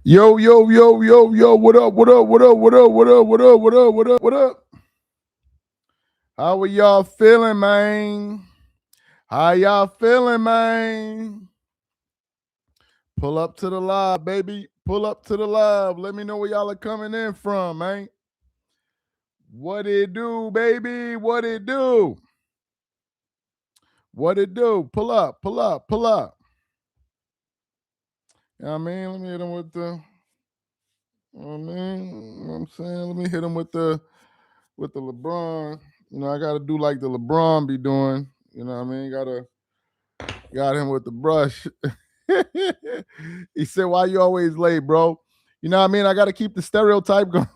Yo, yo, yo, yo, yo, what up, what up, what up, what up, what up, what up, what up, what up, what up? How are y'all feeling, man? How y'all feeling, man? Pull up to the live, baby. Pull up to the live. Let me know where y'all are coming in from, man. What it do, baby? What it do? What it do? Pull up, pull up, pull up. You know what I mean? Let me hit him with the, you know what I mean? You know what I'm saying? Let me hit him with the LeBron. You know, I gotta do like the LeBron be doing. You know what I mean? Got him with the brush. He said, "Why you always late, bro?" You know what I mean? I gotta keep the stereotype going.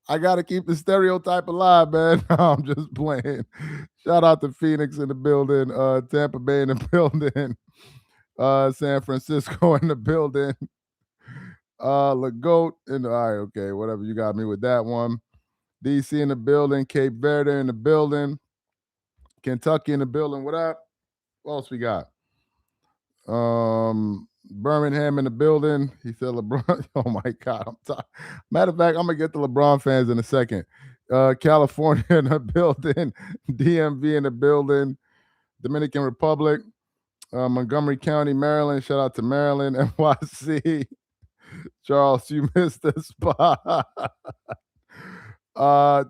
I gotta keep the stereotype alive, man. No, I'm just playing. Shout out to Phoenix in the building, Tampa Bay in the building, San Francisco in the building, Lagoat in the all right, okay, whatever you got me with that one. DC in the building, Cape Verde in the building, Kentucky in the building. What up? What else we got? Birmingham in the building. He said LeBron. Oh my God. I'm tired. Matter of fact, I'm gonna get the LeBron fans in a second. California in the building, DMV in the building, Dominican Republic, Montgomery County, Maryland. Shout out to Maryland, NYC. Charles, you missed the spot.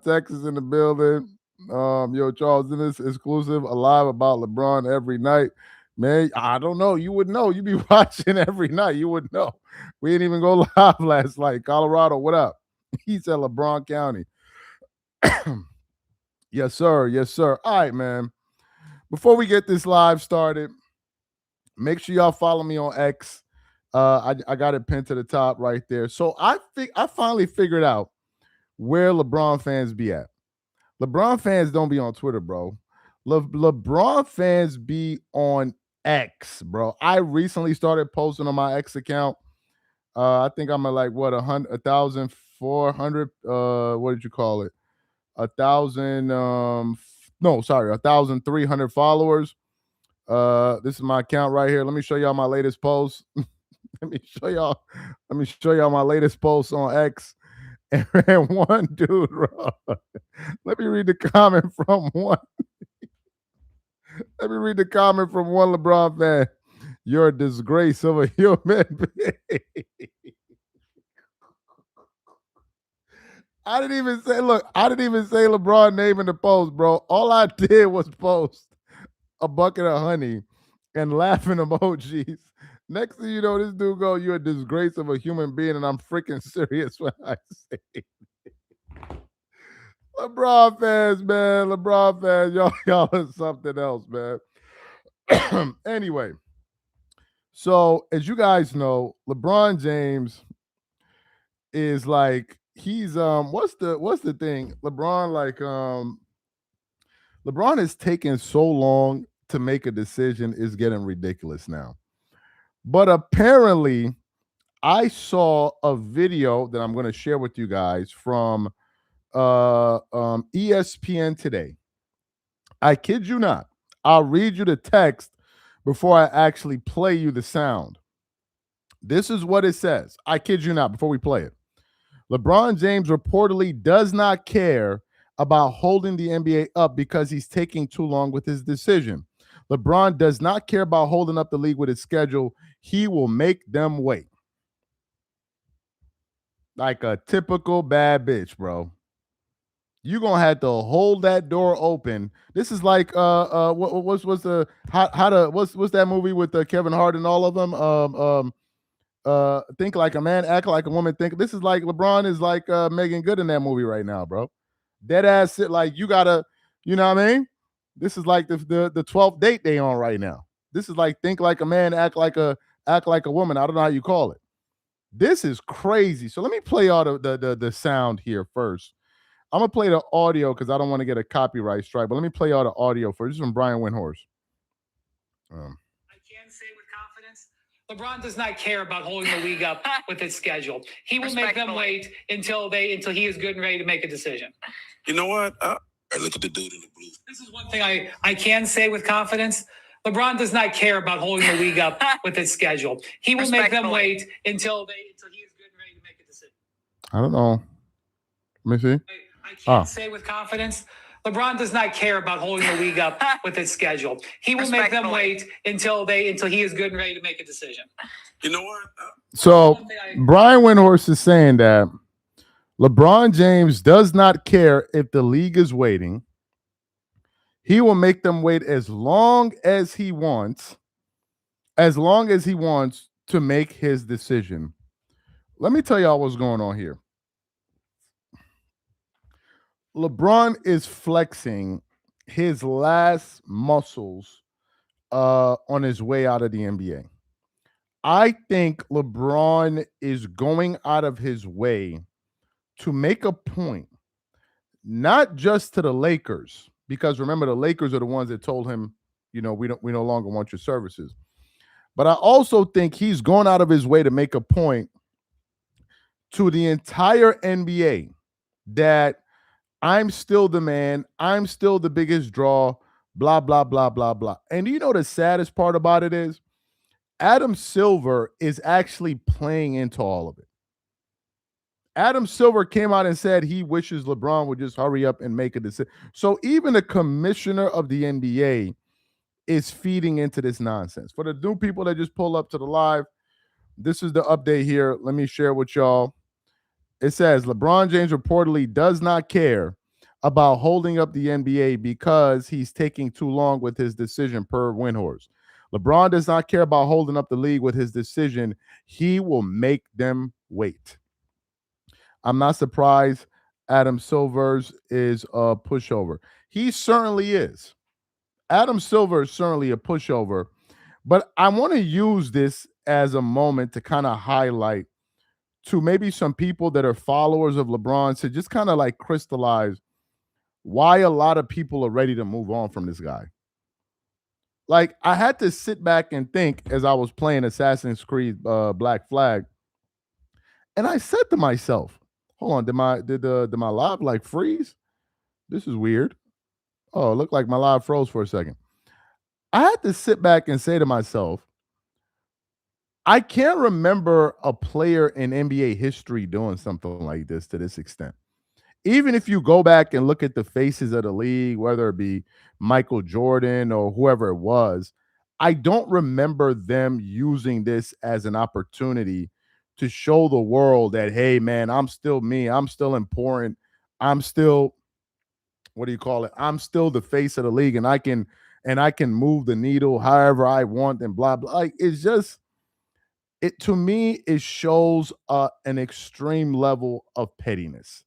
Texas in the building. Yo, Charles, in this exclusive alive about LeBron every night. Man, I don't know. You would know. You be watching every night. You would know. We didn't even go live last night. Colorado, what up? He said LeBron County. Yes, sir. Yes, sir. All right, man. Before we get this live started, make sure y'all follow me on X. I got it pinned to the top right there. So I finally figured out where LeBron fans be at. LeBron fans don't be on Twitter, bro. LeBron fans be on X, bro. I recently started posting on my X account. I think I'm at like what 1,400. What did you call it? 1,000. No, sorry, 1,300 followers. This is my account right here. Let me show y'all my latest post. Let me show y'all. Let me show y'all my latest post on X. And one dude, bro. Let me read the comment from one. Let me read the comment from one LeBron fan. You're a disgrace of a human being. I didn't even say, look, I didn't even say LeBron name in the post, bro. All I did was post a bucket of honey and laughing emojis. Next thing you know, this dude go, you're a disgrace of a human being, and I'm freaking serious when I say it. LeBron fans, man. LeBron fans, y'all are something else, man. Anyway, so as you guys know, LeBron James is like he's what's the thing? LeBron is taking so long to make a decision is getting ridiculous now. But apparently, I saw a video that I'm going to share with you guys from ESPN today. I kid you not. I'll read you the text before I actually play you the sound. This is what it says. I kid you not before we play it. LeBron James reportedly does not care about holding the NBA up because he's taking too long with his decision. LeBron does not care about holding up the league with his schedule. He will make them wait. Like a typical bad bitch, bro. You're gonna have to hold that door open. This is like what's the how to what's that movie with Kevin Hart and all of them? Think like a man, act like a woman. Think this is like LeBron is like Megan Good in that movie right now, bro. Dead ass sit like you gotta, you know what I mean? This is like the 12th date they on right now. This is like think like a man, act like a woman. I don't know how you call it. This is crazy. So let me play all the sound here first. I'm gonna play the audio because I don't want to get a copyright strike. But let me play all the audio first. This is from Brian Windhorst. I can say with confidence, LeBron does not care about holding the league up with its schedule. He will make them wait until he is good and ready to make a decision. You know what? Look at the dude in the blue. This is one thing I can say with confidence. LeBron does not care about holding the league up with its schedule. He will make them wait until he is good and ready to make a decision. I don't know. Let me see. I can't say with confidence. LeBron does not care about holding the league up with its schedule. He will make them wait until he is good and ready to make a decision. You know what? So Brian Windhorst is saying that LeBron James does not care if the league is waiting. He will make them wait as long as he wants to make his decision. Let me tell y'all what's going on here. LeBron is flexing his last muscles on his way out of the NBA. I think LeBron is going out of his way to make a point, not just to the Lakers, because remember the Lakers are the ones that told him, we no longer want your services. But I also think he's going out of his way to make a point to the entire NBA that I'm still the man, I'm still the biggest draw, blah, blah, blah, blah, blah. And you know the saddest part about it is Adam Silver is actually playing into all of it. Adam Silver came out and said he wishes LeBron would just hurry up and make a decision. So even the commissioner of the NBA is feeding into this nonsense. For the new people that just pull up to the live, this is the update here. Let me share with y'all. It says LeBron James reportedly does not care about holding up the NBA because he's taking too long with his decision, per Windhorst. LeBron does not care about holding up the league with his decision. He will make them wait. I'm not surprised Adam Silver's is a pushover. He certainly is. Adam Silver is certainly a pushover. But I want to use this as a moment to kind of highlight to maybe some people that are followers of LeBron to just kind of like crystallize why a lot of people are ready to move on from this guy. Like, I had to sit back and think as I was playing Assassin's Creed Black Flag, and I said to myself, hold on, did my live like freeze? This is weird. Oh, it looked like my live froze for a second. I had to sit back and say to myself, I can't remember a player in NBA history doing something like this to this extent. Even if you go back and look at the faces of the league, whether it be Michael Jordan or whoever it was, I don't remember them using this as an opportunity to show the world that, hey, man, I'm still me. I'm still important. I'm still, what do you call it? I'm still the face of the league, and I can move the needle however I want and blah, blah. Like, it's just, to me, it shows an extreme level of pettiness.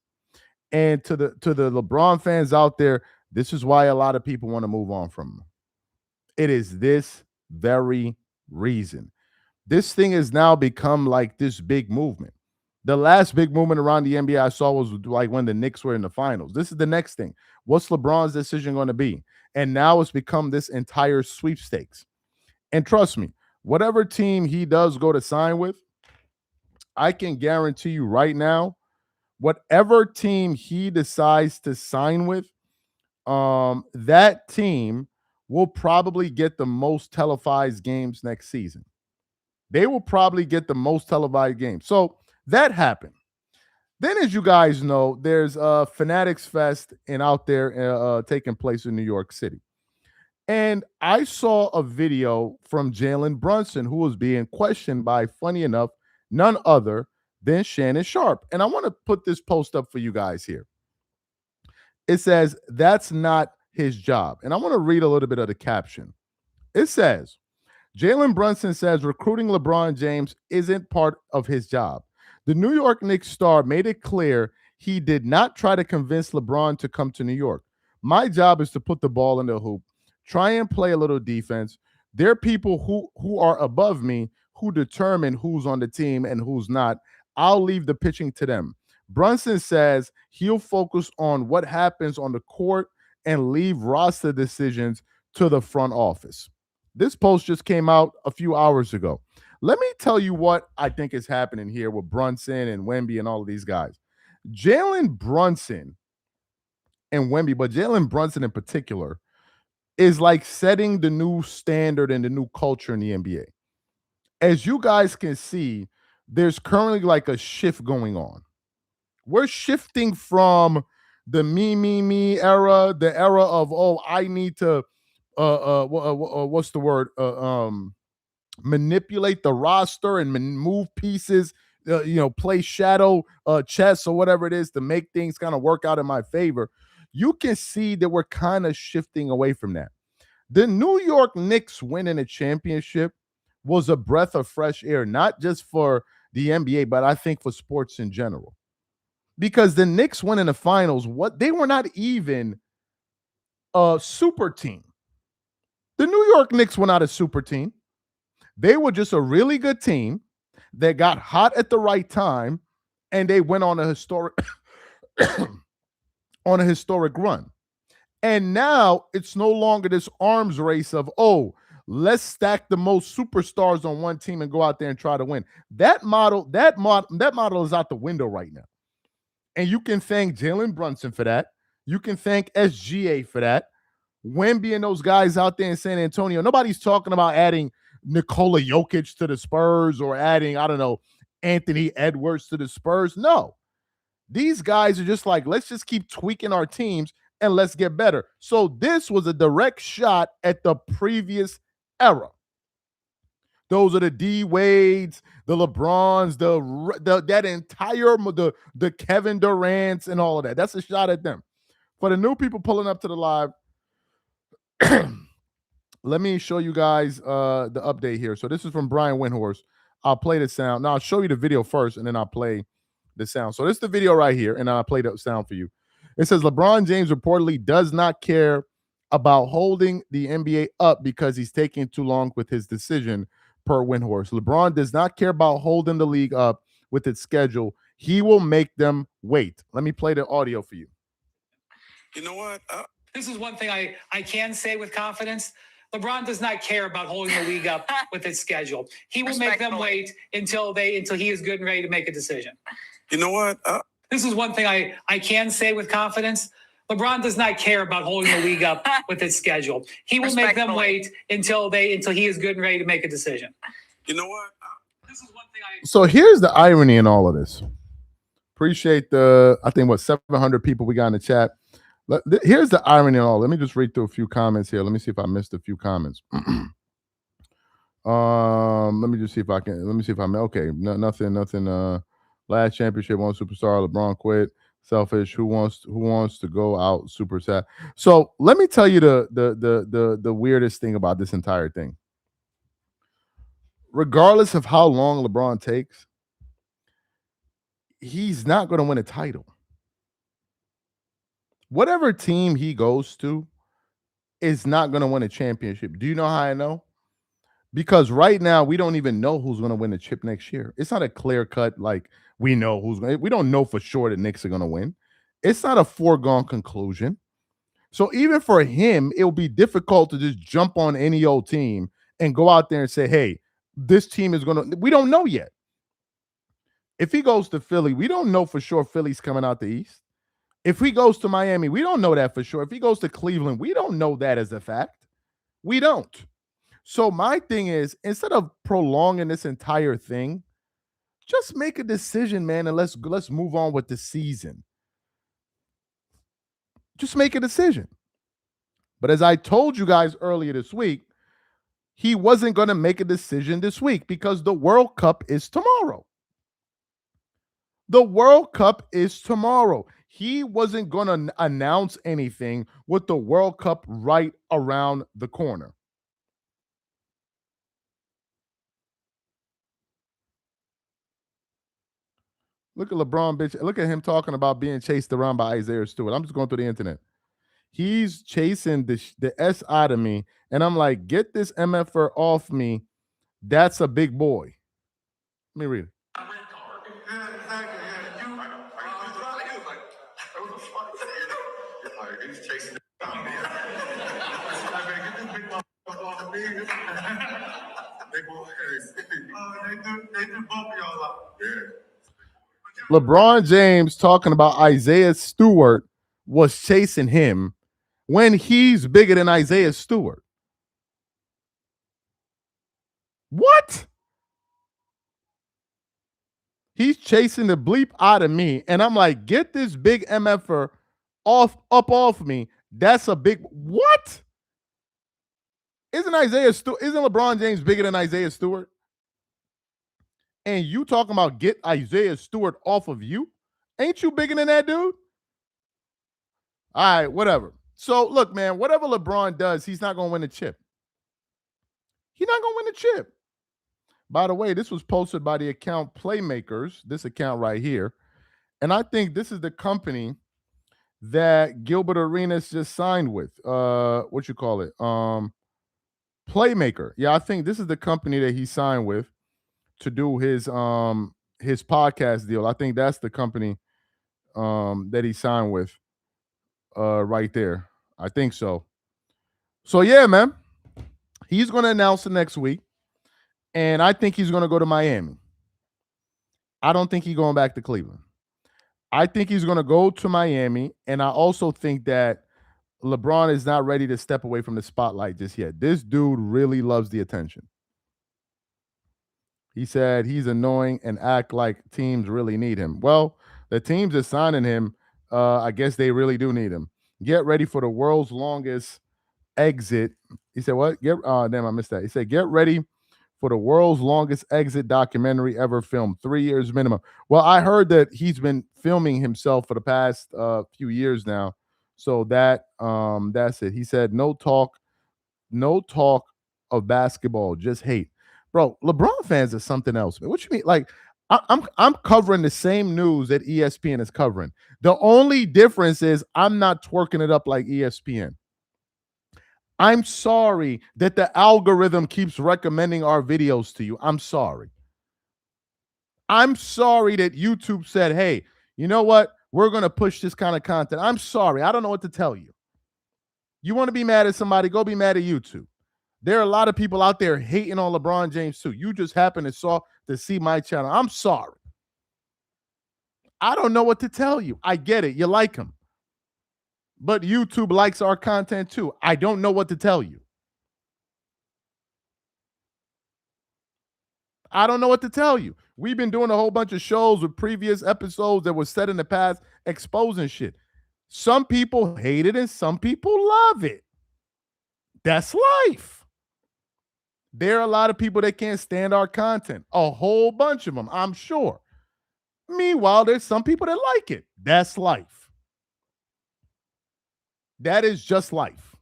And to the LeBron fans out there, this is why a lot of people want to move on from him. It is this very reason. This thing has now become like this big movement. The last big movement around the NBA I saw was like when the Knicks were in the finals. This is the next thing. What's LeBron's decision going to be? And now it's become this entire sweepstakes. And trust me, whatever team he does go to sign with, I can guarantee you right now, whatever team he decides to sign with, that team will probably get the most televised games next season. They will probably get the most televised games. So that happened. Then, as you guys know, there's Fanatics Fest out there taking place in New York City. And I saw a video from Jalen Brunson, who was being questioned by, funny enough, none other than Shannon Sharp. And I want to put this post up for you guys here. It says, that's not his job. And I want to read a little bit of the caption. It says, Jalen Brunson says recruiting LeBron James isn't part of his job. The New York Knicks star made it clear he did not try to convince LeBron to come to New York. My job is to put the ball in the hoop, try and play a little defense. There are people who are above me who determine who's on the team and who's not. I'll leave the pitching to them. Brunson says he'll focus on what happens on the court and leave roster decisions to the front office. This post just came out a few hours ago. Let me tell you what I think is happening here with Brunson and Wemby and all of these guys. Jalen Brunson and Wemby, but Jalen Brunson in particular, is like setting the new standard and the new culture in the NBA. As you guys can see, there's currently like a shift going on. We're shifting from the me era, the era of, oh, I need to what's the word, manipulate the roster and move pieces, play shadow chess or whatever it is to make things kind of work out in my favor. You can see that we're kind of shifting away from that. The New York Knicks winning a championship was a breath of fresh air, not just for the NBA, but I think for sports in general. Because the Knicks winning the finals, they were not even a super team. The New York Knicks were not a super team. They were just a really good team that got hot at the right time, and they went on a historic on a historic run. And now it's no longer this arms race of, oh, let's stack the most superstars on one team and go out there and try to win. That model is out the window right now. And you can thank Jalen Brunson for that. You can thank SGA for that. Wemby and those guys out there in San Antonio. Nobody's talking about adding Nikola Jokic to the Spurs or adding, I don't know, Anthony Edwards to the Spurs. No. These guys are just like, let's just keep tweaking our teams and let's get better. So this was a direct shot at the previous era. Those are the D Wades, the LeBrons, that entire the Kevin Durant's and all of that. That's a shot at them. For the new people pulling up to the live, let me show you guys the update here. So this is from Brian Windhorst. I'll play the sound. Now I'll show you the video first, and then I'll play the sound. So this is the video right here, and I'll play the sound for you. It says LeBron James reportedly does not care about holding the NBA up because he's taking too long with his decision, per Windhorst. LeBron does not care about holding the league up with its schedule. He will make them wait. Let me play the audio for you. You know what? This is one thing I can say with confidence. LeBron does not care about holding the league up with its schedule. He will make them wait until he is good and ready to make a decision. You know what? This is one thing I can say with confidence. LeBron does not care about holding the league up with its schedule. He will make them wait until he is good and ready to make a decision. You know what? This is one thing So here's the irony in all of this. Appreciate I think 700 people we got in the chat. Here's the irony in all. Let me just read through a few comments here. Let me see if I missed a few comments. Let me just see if I can. Let me see if I'm okay. Nothing. Last championship, one superstar. LeBron quit. Selfish. Who wants to go out super sad? So let me tell you the weirdest thing about this entire thing. Regardless of how long LeBron takes, he's not going to win a title. Whatever team he goes to is not going to win a championship. Do you know how I know? Because right now we don't even know who's going to win the chip next year. It's not a clear cut like we know who's going. We don't know for sure the Knicks are going to win. It's not a foregone conclusion. So even for him, it will be difficult to just jump on any old team and go out there and say, "Hey, this team is going to." We don't know yet. If he goes to Philly, we don't know for sure Philly's coming out the East. If he goes to Miami, we don't know that for sure. If he goes to Cleveland, we don't know that as a fact. We don't. So my thing is, instead of prolonging this entire thing, just make a decision, man, and let's move on with the season. Just make a decision. But as I told you guys earlier this week, he wasn't going to make a decision this week because the World Cup is tomorrow. The World Cup is tomorrow. He wasn't going to announce anything with the World Cup right around the corner. Look at LeBron, bitch. Look at him talking about being chased around by Isaiah Stewart. I'm just going through the internet. He's chasing the S out of me. And I'm like, get this MFR off me. That's a big boy. Let me read it. He's chasing the LeBron James talking about Isaiah Stewart was chasing him. when he's bigger than Isaiah Stewart? What? He's chasing the bleep out of me, and I'm like, get this big MFer off me. That's a big what? Isn't LeBron James bigger than Isaiah Stewart? And you talking about get Isaiah Stewart off of you? Ain't you bigger than that dude? All right, whatever. So look, man, whatever LeBron does, he's not gonna win the chip. He's not gonna win the chip. By the way, this was posted by the account Playmakers, this account right here. And I think this is the company that Gilbert Arenas just signed with. What you call it? Playmaker. Yeah, I think this is the company that he signed with to do his podcast deal. I think that's the company that he signed with right there. I think so. So yeah, man. He's going to announce it next week. And I think he's going to go to Miami. I don't think he's going back to Cleveland. I think he's going to go to Miami. And I also think that LeBron is not ready to step away from the spotlight just yet. This dude really loves the attention. He said he's annoying and act like teams really need him. Well, the teams are signing him. I guess they really do need him. Get ready for the world's longest exit. He said, what? Damn, I missed that. He said, get ready for the world's longest exit documentary ever filmed, 3 years minimum. Well, I heard that he's been filming himself for the past few years now. So that's it. He said, no talk of basketball, just hate. Bro, LeBron fans are something else, man. What you mean? Like, I'm covering the same news that ESPN is covering. The only difference is I'm not twerking it up like ESPN. I'm sorry that the algorithm keeps recommending our videos to you. I'm sorry. I'm sorry that YouTube said, hey, you know what? We're going to push this kind of content. I'm sorry. I don't know what to tell you. You want to be mad at somebody, go be mad at YouTube. There are a lot of people out there hating on LeBron James too. You just happen to see my channel. I'm sorry. I don't know what to tell you. I get it. You like him. But YouTube likes our content too. I don't know what to tell you. I don't know what to tell you. We've been doing a whole bunch of shows with previous episodes that were set in the past exposing shit. Some people hate it and some people love it. That's life. There are a lot of people that can't stand our content. A whole bunch of them, I'm sure. Meanwhile, there's some people that like it. That's life. That is just life.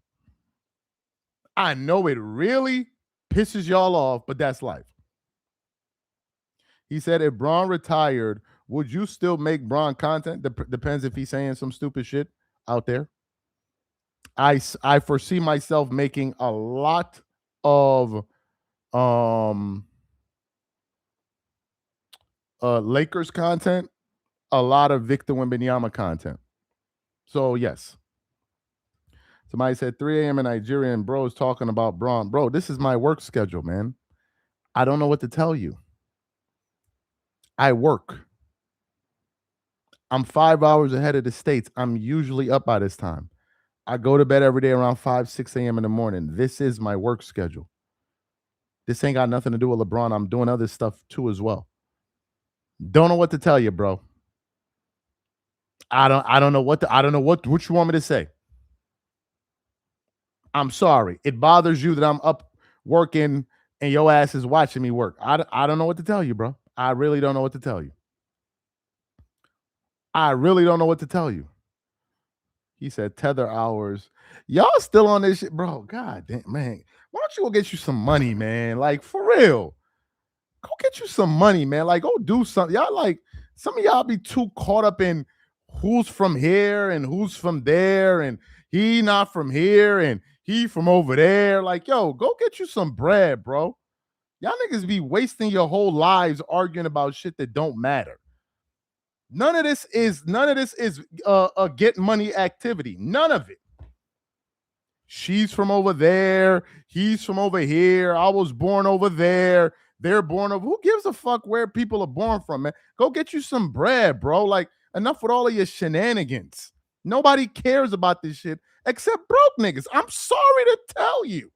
I know it really pisses y'all off, but that's life. He said, if Braun retired, would you still make Braun content? Depends if he's saying some stupid shit out there. I foresee myself making a lot of Lakers content, a lot of Victor Wembanyama content. So yes. Somebody said 3 a.m. in Nigeria and bro is talking about Braun. Bro, this is my work schedule, man. I don't know what to tell you. I work. I'm 5 hours ahead of the States. I'm usually up by this time. I go to bed every day around 5, 6 a.m. in the morning. This is my work schedule. This ain't got nothing to do with LeBron. I'm doing other stuff too as well. Don't know what to tell you, bro. I don't know what you want me to say. I'm sorry. It bothers you that I'm up working and your ass is watching me work. I don't know what to tell you, bro. I really don't know what to tell you. I really don't know what to tell you. He said tether hours. Y'all still on this shit, bro. God damn, man. Why don't you go get you some money, man? Like, for real. Go get you some money, man. Like, go do something. Y'all like, some of y'all be too caught up in who's from here and who's from there and he not from here and he from over there. Like, yo, go get you some bread, bro. Y'all niggas be wasting your whole lives arguing about shit that don't matter. None of this is a get money activity. None of it. She's from over there. He's from over here. I was born over there. They're born over. Who gives a fuck where people are born from, man? Go get you some bread, bro. Like, enough with all of your shenanigans. Nobody cares about this shit except broke niggas. I'm sorry to tell you.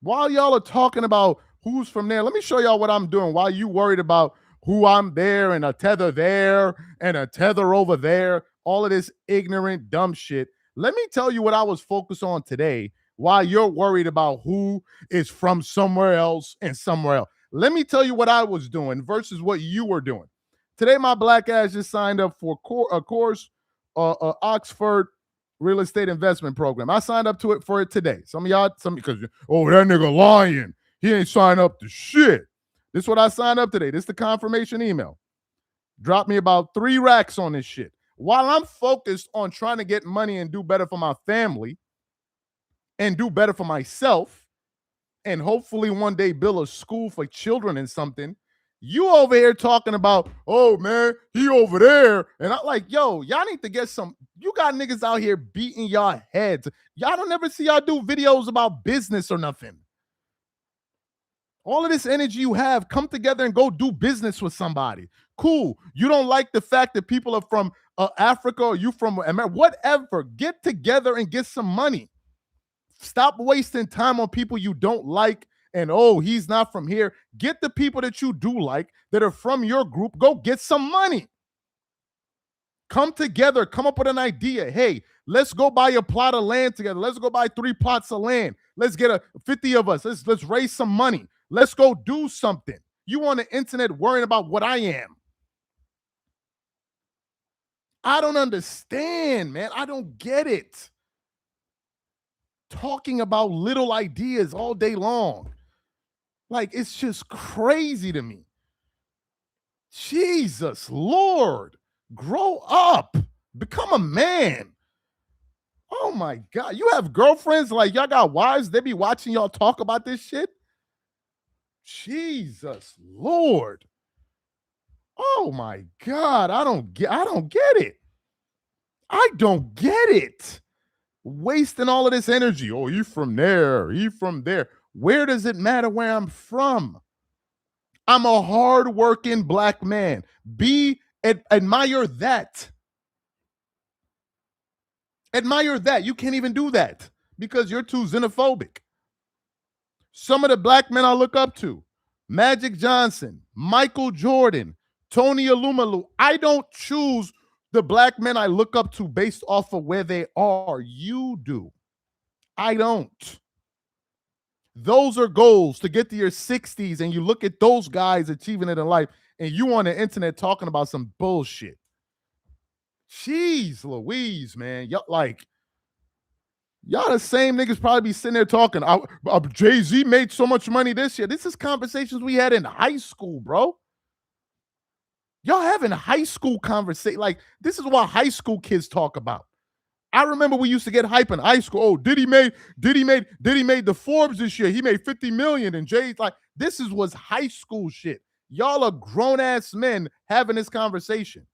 While y'all are talking about who's from there, let me show y'all what I'm doing while you worried about who I'm there and a tether there and a tether over there, all of this ignorant, dumb shit. Let me tell you what I was focused on today while you're worried about who is from somewhere else and somewhere else. Let me tell you what I was doing versus what you were doing. Today, my black ass just signed up for a course, Oxford real estate investment program. I signed up to it for it today. Some of y'all, because that nigga lying. He ain't signed up to shit. This is what I signed up today. This is the confirmation email. Drop me about 3 racks on this shit. While I'm focused on trying to get money and do better for my family and do better for myself and hopefully one day build a school for children and something, you over here talking about, oh man, he over there. And I'm like, yo, y'all need to get some. You got niggas out here beating y'all heads. Y'all don't ever see y'all do videos about business or nothing. All of this energy you have, come together and go do business with somebody. Cool. You don't like the fact that people are from Africa or you from America, whatever. Get together and get some money. Stop wasting time on people you don't like and, oh, he's not from here. Get the people that you do like that are from your group. Go get some money. Come together. Come up with an idea. Hey, let's go buy a plot of land together. Let's go buy 3 plots of land. Let's get 50 of us. Let's raise some money. Let's go do something. You on the internet worrying about what I am. I don't understand, man. I don't get it. Talking about little ideas all day long. Like, it's just crazy to me. Jesus, Lord, grow up. Become a man. Oh my God. You have girlfriends, like y'all got wives, they be watching y'all talk about this shit? Jesus, Lord. Oh my God. I don't get it. I don't get it. Wasting all of this energy. Oh, you from there. You from there. Where does it matter where I'm from? I'm a hardworking black man. Admire that. Admire that. You can't even do that because you're too xenophobic. Some of the black men I look up to, Magic Johnson, Michael Jordan, Tony Alumalu. I don't choose the black men I look up to based off of where they are. You do. I don't. Those are goals to get to your 60s, and you look at those guys achieving it in life, and you on the internet talking about some bullshit. Jeez Louise, man. Y'all the same niggas probably be sitting there talking. Jay-Z made so much money this year. This is conversations we had in high school, bro. Y'all having high school conversation. Like, this is what high school kids talk about. I remember we used to get hype in high school. Oh, Diddy made the Forbes this year. He made 50 million. And Jay's like, was high school shit. Y'all are grown-ass men having this conversation.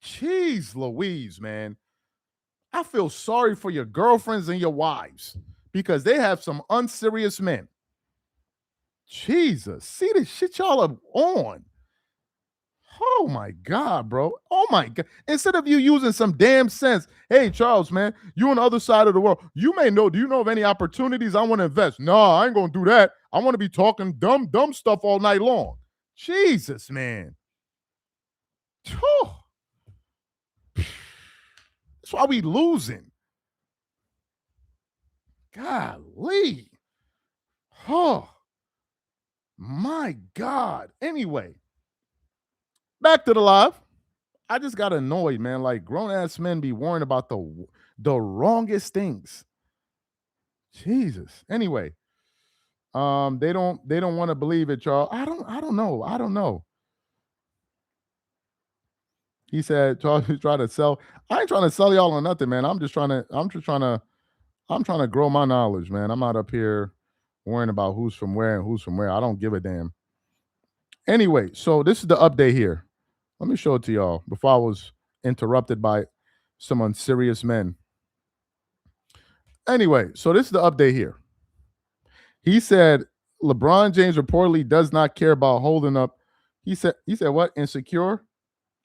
Jeez Louise, man. I feel sorry for your girlfriends and your wives because they have some unserious men. Jesus. See the shit y'all are on. Oh my God, bro. Oh my God. Instead of you using some damn sense, hey, Charles, man, you on the other side of the world. Do you know of any opportunities I want to invest? No, I ain't going to do that. I want to be talking dumb stuff all night long. Jesus, man. That's why we losing. Golly. Oh, my God. Anyway. Back to the live. I just got annoyed, man. Like, grown-ass men be worrying about the wrongest things. Jesus. Anyway, they don't want to believe it, y'all. I don't know. He said, Charles is trying to sell. I ain't trying to sell y'all on nothing, man. I'm trying to grow my knowledge, man. I'm not up here worrying about who's from where and who's from where. I don't give a damn. Anyway, so this is the update here. Let me show it to y'all before I was interrupted by some unserious men. Anyway, so this is the update here. He said LeBron James reportedly does not care about holding up. He said what? Insecure?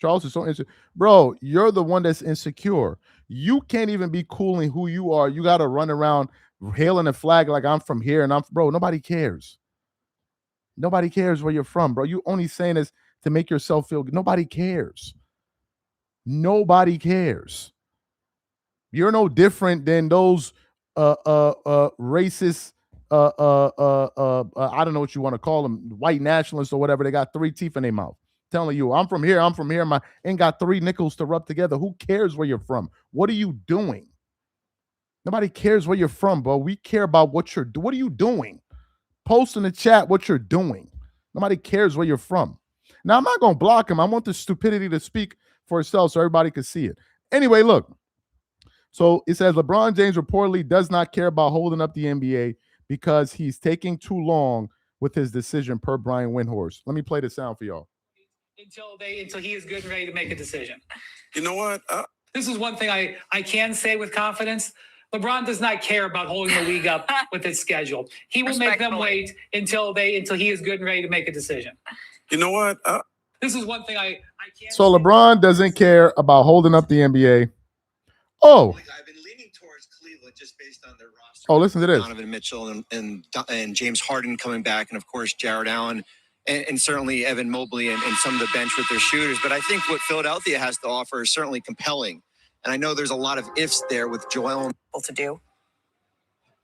Charles is so insecure. Bro, you're the one that's insecure. You can't even be cool in who you are. You got to run around hailing a flag like I'm from here and bro, nobody cares. Nobody cares where you're from, bro. You only saying this to make yourself feel good. Nobody cares. Nobody cares. You're no different than those racist I don't know what you want to call them, white nationalists or whatever. They got three teeth in their mouth telling you, I'm from here, my ain't got three nickels to rub together. Who cares where you're from? What are you doing? Nobody cares where you're from, bro. We care about what you're doing. What are you doing? Post in the chat what you're doing. Nobody cares where you're from. Now, I'm not going to block him. I want the stupidity to speak for itself so everybody can see it. Anyway, look. So it says LeBron James reportedly does not care about holding up the NBA because he's taking too long with his decision, per Brian Windhorst. Let me play the sound for y'all. Until he is good and ready to make a decision. You know what? This is one thing I can say with confidence. LeBron does not care about holding the league up with its schedule. He will make them wait until he is good and ready to make a decision. You know what? This is one thing I can't. So LeBron doesn't care about holding up the NBA. Oh. I've been leaning towards Cleveland just based on their roster. Oh, listen to this. Donovan Mitchell and James Harden coming back, and of course Jared Allen, and certainly Evan Mobley and some of the bench with their shooters. But I think what Philadelphia has to offer is certainly compelling. And I know there's a lot of ifs there with Joel to do.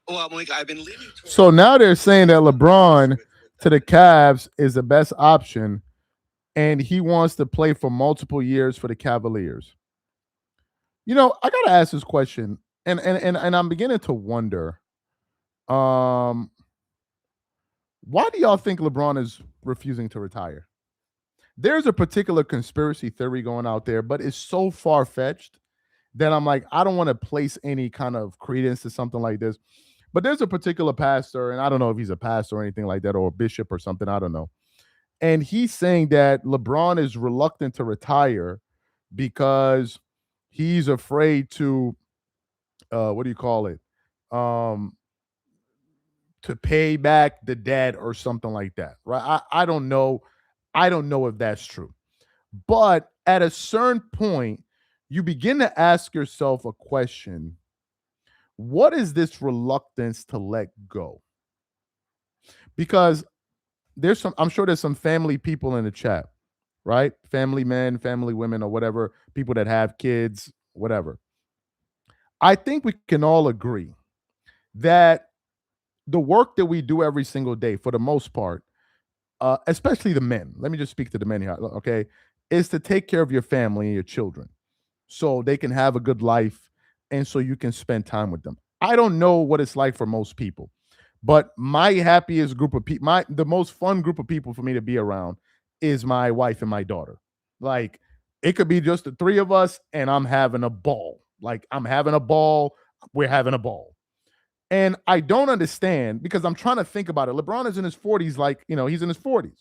Well, Malik, I've been leaning towards. So now they're saying that LeBron to the Cavs is the best option, and he wants to play for multiple years for the Cavaliers. You know, I gotta ask this question, and I'm beginning to wonder, why do y'all think LeBron is refusing to retire? There's a particular conspiracy theory going out there, but it's so far-fetched that I'm like, I don't want to place any kind of credence to something like this. But there's a particular pastor, and I don't know if he's a pastor or anything like that, or a bishop or something, I don't know. And he's saying that LeBron is reluctant to retire because he's afraid to what do you call it? To pay back the debt or something like that, right? I don't know. I don't know if that's true. But at a certain point, you begin to ask yourself a question. What is this reluctance to let go? Because I'm sure there's some family people in the chat, right? Family men, family women, or whatever, people that have kids, whatever. I think we can all agree that the work that we do every single day, for the most part, especially the men, let me just speak to the men here, okay, is to take care of your family and your children so they can have a good life and so you can spend time with them. I don't know what it's like for most people, but my happiest group of people, the most fun group of people for me to be around is my wife and my daughter. Like, it could be just the three of us and I'm having a ball. Like, I'm having a ball. We're having a ball. And I don't understand, because I'm trying to think about it. LeBron is in his 40s, like, he's in his 40s.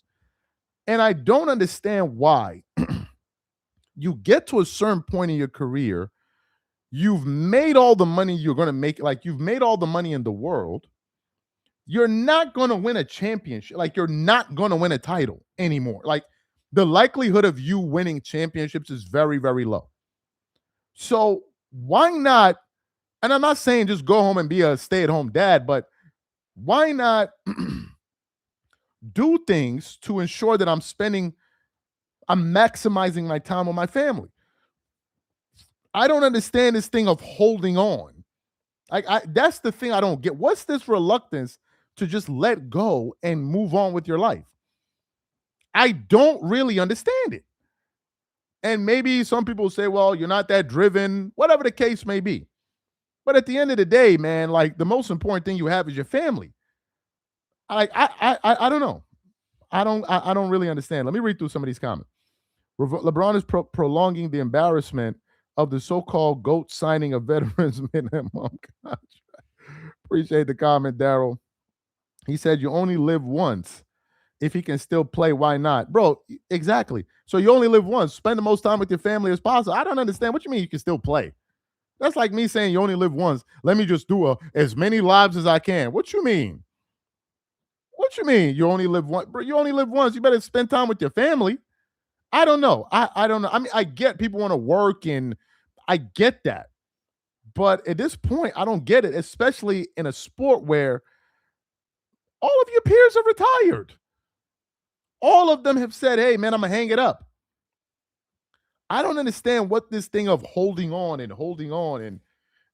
And I don't understand why you get to a certain point in your career, you've made all the money you're going to make, like you've made all the money in the world. You're not going to win a championship. Like, you're not going to win a title anymore. Like, the likelihood of you winning championships is very, very low. So why not? And I'm not saying just go home and be a stay-at-home dad, but why not do things to ensure that I'm maximizing my time with my family? I don't understand this thing of holding on. That's the thing I don't get. What's this reluctance to just let go and move on with your life? I don't really understand it. And maybe some people say, well, you're not that driven, whatever the case may be. But at the end of the day, man, like, the most important thing you have is your family. I don't know. I don't really understand. Let me read through some of these comments. LeBron is prolonging the embarrassment of the so-called GOAT signing a veterans minimum contract. Appreciate the comment, Daryl. He said, you only live once. If he can still play, why not? Bro, exactly. So you only live once. Spend the most time with your family as possible. I don't understand. What you mean you can still play? That's like me saying you only live once. Let me just do as many lives as I can. What you mean? What you mean you only live once? Bro, you only live once. You better spend time with your family. I don't know. I don't know. I mean, I get people want to work and I get that. But at this point, I don't get it, especially in a sport where all of your peers are retired. All of them have said, hey, man, I'm going to hang it up. I don't understand what this thing of holding on and holding on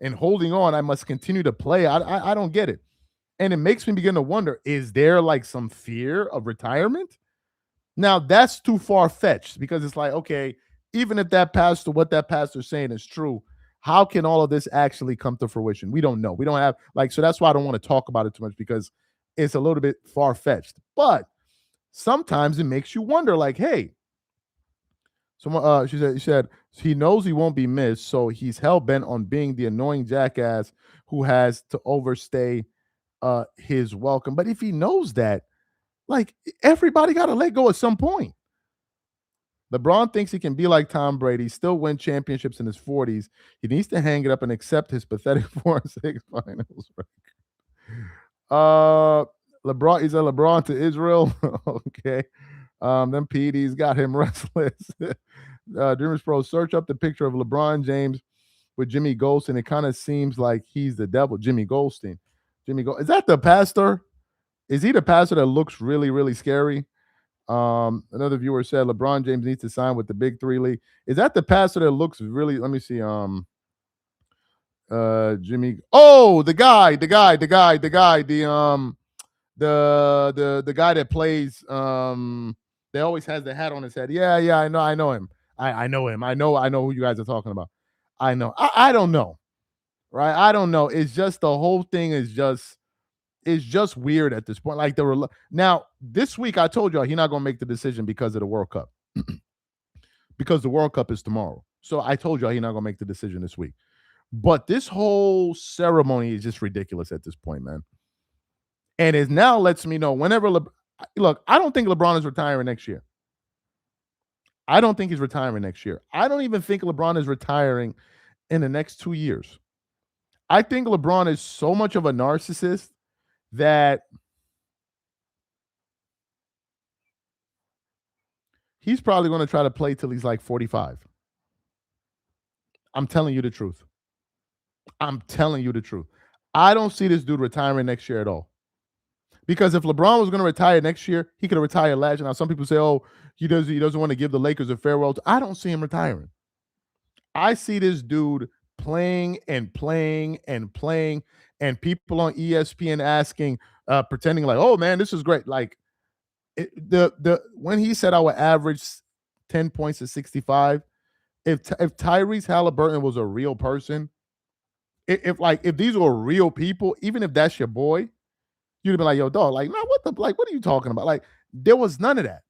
and holding on, I must continue to play. I don't get it. And it makes me begin to wonder, is there like some fear of retirement? Now, that's too far fetched because it's like, okay, even if what that pastor's saying is true, how can all of this actually come to fruition? We don't know. We don't have so that's why I don't want to talk about it too much because it's a little bit far fetched. But sometimes it makes you wonder, like, hey, someone she said he knows he won't be missed, so he's hell bent on being the annoying jackass who has to overstay his welcome. But if he knows that, like everybody got to let go at some point. LeBron thinks he can be like Tom Brady, still win championships in his 40s. He needs to hang it up and accept his pathetic 4-6 finals record. LeBron, he said LeBron to Israel. Okay. Them PDs got him restless. Dreamers Pro, search up the picture of LeBron James with Jimmy Goldstein. It kind of seems like he's the devil. Jimmy Goldstein. Is that the pastor? Is he the pastor that looks really, really scary? Another viewer said LeBron James needs to sign with the Big Three League. Is that the pastor that looks really? Let me see. Jimmy. Oh, the guy, the guy that plays. That always has the hat on his head. Yeah, I know him. I know him. I know who you guys are talking about. I know. I don't know. Right? I don't know. It's just the whole thing is just weird at this point. Like now this week, I told y'all he's not gonna make the decision because of the World Cup, because the World Cup is tomorrow. So I told y'all he's not gonna make the decision this week. But this whole ceremony is just ridiculous at this point, man. And it now lets me know whenever look, I don't think LeBron is retiring next year. I don't think he's retiring next year. I don't even think LeBron is retiring in the next 2 years. I think LeBron is so much of a narcissist that he's probably going to try to play till he's like 45. I'm telling you the truth. I'm telling you the truth. I don't see this dude retiring next year at all. Because if LeBron was going to retire next year, he could have retired last year. Now, some people say, oh, he doesn't want to give the Lakers a farewell. I don't see him retiring. I see this dude playing and playing and playing, and people on ESPN asking, pretending like, oh, man, this is great. Like, when he said I would average 10 points to 65, if Tyrese Halliburton was a real person, if these were real people, even if that's your boy, you'd have been like, yo, dog, like, man, what are you talking about? Like, there was none of that.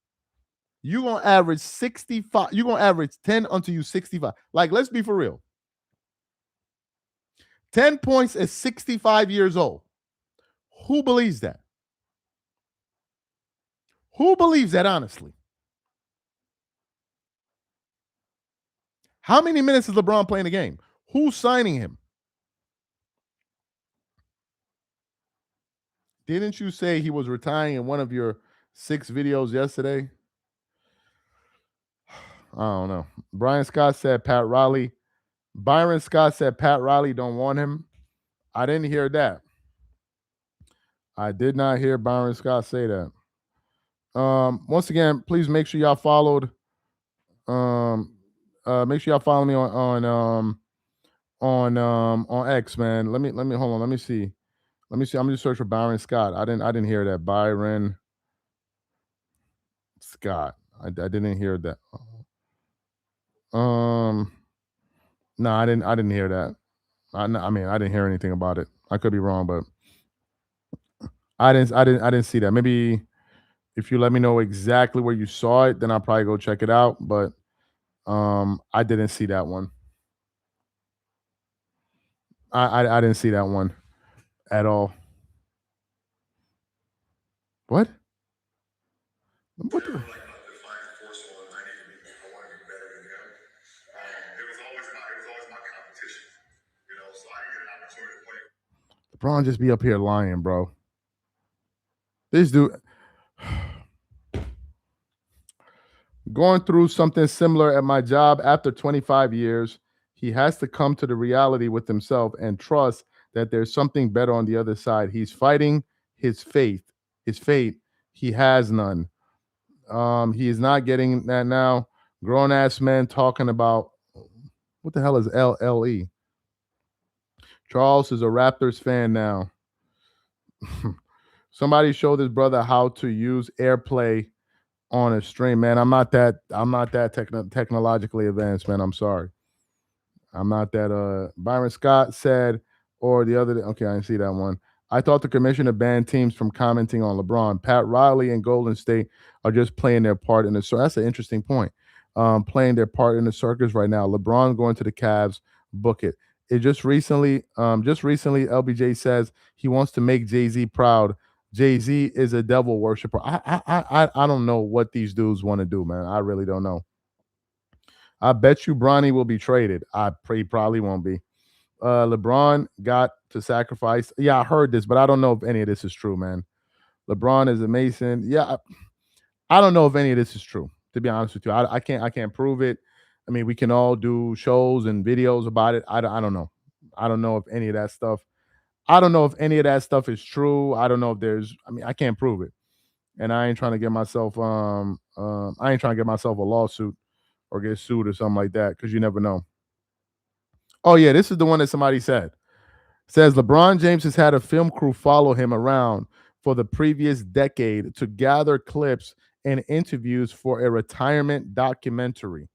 You're gonna average 65, you're gonna average 10 until you 65. Like, let's be for real. 10 points at 65 years old. Who believes that? Who believes that, honestly? How many minutes is LeBron playing the game? Who's signing him? Didn't you say he was retiring in one of your 6 videos yesterday? I don't know. Byron Scott said Pat Riley don't want him. I didn't hear that. I did not hear Byron Scott say that. Once again, please make sure y'all followed. Make sure y'all follow me on X, man. Let me hold on. Let me see. I'm gonna search for Byron Scott. I didn't hear that. Byron Scott. I didn't hear that. No, I didn't hear that. I mean, I didn't hear anything about it. I could be wrong, but I didn't see that. Maybe if you let me know exactly where you saw it, then I'll probably go check it out. But I didn't see that one. I didn't see that one at all. What? What the? LeBron just be up here lying, bro. This dude. Going through something similar at my job after 25 years. He has to come to the reality with himself and trust that there's something better on the other side. He's fighting his faith. His fate. He has none. He is not getting that now. Grown ass men talking about what the hell is LLE? Charles is a Raptors fan now. Somebody show this brother how to use AirPlay on a stream, man. I'm not that technologically advanced, man. I'm sorry. I'm not that Byron Scott said, or the other okay, I didn't see that one. I thought the commissioner banned teams from commenting on LeBron. Pat Riley and Golden State are just playing their part in the circus. That's an interesting point. Playing their part in the circus right now. LeBron going to the Cavs, book it. It just recently, LBJ says he wants to make Jay-Z proud. Jay-Z is a devil worshiper. I don't know what these dudes want to do, man. I really don't know. I bet you Bronny will be traded. I pray probably won't be. LeBron got to sacrifice. Yeah, I heard this, but I don't know if any of this is true, man. LeBron is a Mason. Yeah, I don't know if any of this is true. To be honest with you, I can't prove it. I mean, we can all do shows and videos about it. I don't know. I don't know if any of that stuff. I don't know if any of that stuff is true. I don't know if there's. I mean, I can't prove it, and I ain't trying to get myself. I ain't trying to get myself a lawsuit or get sued or something like that because you never know. Oh yeah, this is the one that somebody said. Says LeBron James has had a film crew follow him around for the previous decade to gather clips and interviews for a retirement documentary.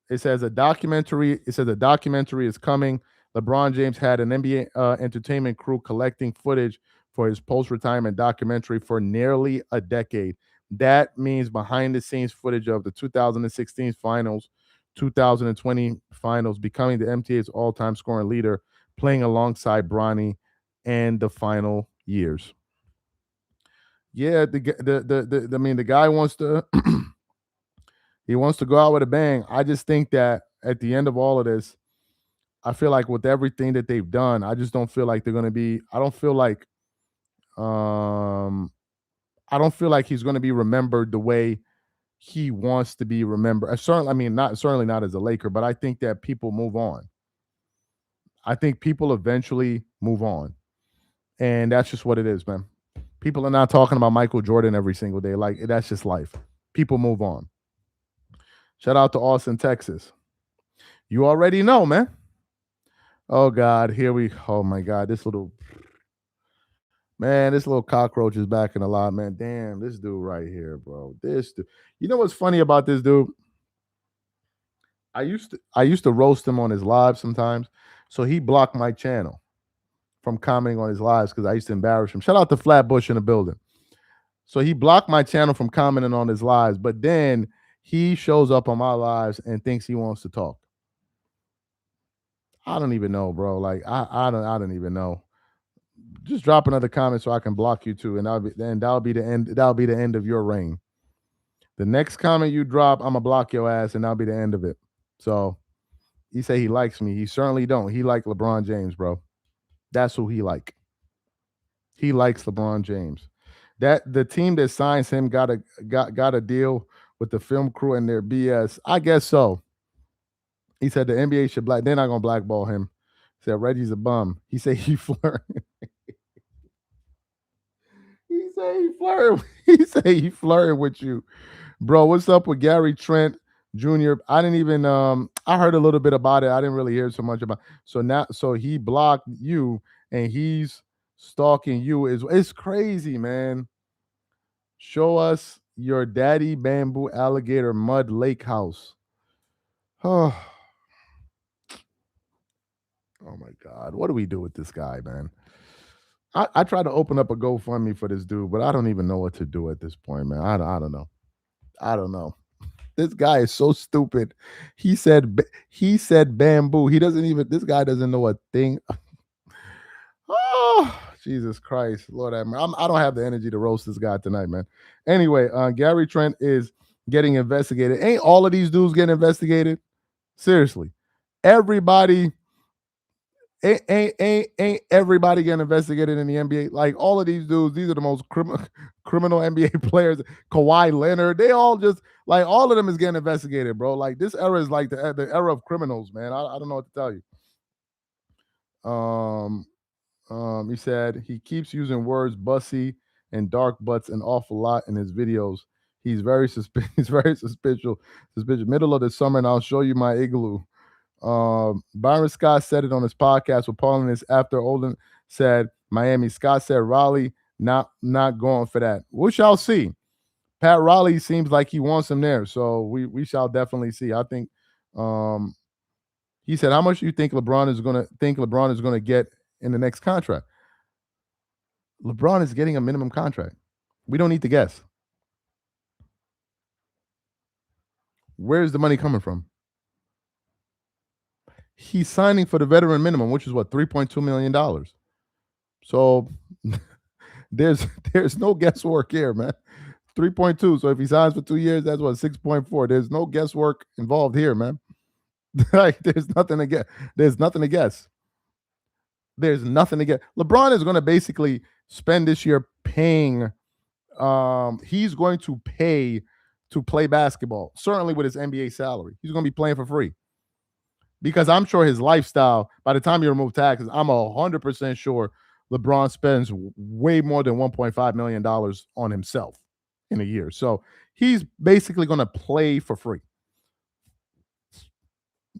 It says a documentary. It says a documentary is coming. LeBron James had an NBA entertainment crew collecting footage for his post-retirement documentary for nearly a decade. That means behind-the-scenes footage of the 2016 finals, 2020 finals, becoming the MTA's all-time scoring leader, playing alongside Bronny, and the final years. Yeah, I mean, the guy wants to. He wants to go out with a bang. I just think that at the end of all of this, I feel like with everything that they've done, I just don't feel like they're going to be. Um, I don't feel like he's going to be remembered the way he wants to be remembered. Certainly, I mean, not certainly not as a Laker, but I think that people move on. I think people eventually move on, and that's just what it is, man. People are not talking about Michael Jordan every single day. Like that's just life. People move on. Shout out to Austin, Texas. You already know, man. Oh God, here we. Oh my God, this little cockroach is back in the lot, man. Damn, this dude right here, bro. This dude. You know what's funny about this dude? I used to roast him on his live sometimes, so he blocked my channel from commenting on his lives because I used to embarrass him. Shout out to Flatbush in the building. So he blocked my channel from commenting on his lives, but then he shows up on my lives and thinks he wants to talk. I don't even know, bro. Like I don't even know. Just drop another comment so I can block you too, and that'll be the end. That'll be the end of your reign. The next comment you drop, I'm gonna block your ass, and that'll be the end of it. So he say he likes me. He certainly don't. He like LeBron James, bro. That's who he like. He likes LeBron James. That the team that signs him got a deal with the film crew and their BS. I guess so. He said the NBA should black. They're not gonna blackball him. He said Reggie's a bum. He said he flirting. He say he flirting. He say he flirting with you, bro. What's up with Gary Trent Jr.? I didn't even. I heard a little bit about it. I didn't really hear so much about. So he blocked you and he's stalking you. It's crazy, man. Show us your daddy bamboo alligator mud lake house. Oh, oh my God. What do we do with this guy, man? I tried to open up a GoFundMe for this dude, but I don't even know what to do at this point, man. I don't know. I don't know. This guy is so stupid. He said bamboo. He doesn't even. This guy doesn't know a thing. Oh, Jesus Christ, Lord have mercy. I don't have the energy to roast this guy tonight, man. Anyway, Gary Trent is getting investigated. Ain't all of these dudes getting investigated? Seriously, everybody Ain't everybody getting investigated in the NBA? Like all of these dudes, these are the most criminal NBA players. Kawhi Leonard, they all just like all of them is getting investigated, bro. Like this era is like the era of criminals, man. I don't know what to tell you. He said he keeps using words bussy and dark butts an awful lot in his videos. He's very suspicious. He's very suspicious. Middle of the summer, and I'll show you my igloo. Byron Scott said it on his podcast with Paulinus after Olin said Miami. Scott said Raleigh not going for that. We shall see. Pat Riley seems like he wants him there, so we shall definitely see. I think he said, how much do you think LeBron is gonna get in the next contract? LeBron is getting a minimum contract. We don't need to guess. Where's the money coming from? He's signing for the veteran minimum, which is what, $3.2 million. So there's no guesswork here, man. 3.2. So if he signs for 2 years, that's what, 6.4. There's no guesswork involved here, man. Like there's nothing to guess. There's nothing to guess. There's nothing to get. LeBron is going to basically spend this year paying. He's going to pay to play basketball, certainly with his NBA salary. He's going to be playing for free. Because I'm sure his lifestyle, by the time you remove taxes, I'm 100% sure LeBron spends way more than $1.5 million on himself in a year. So he's basically going to play for free.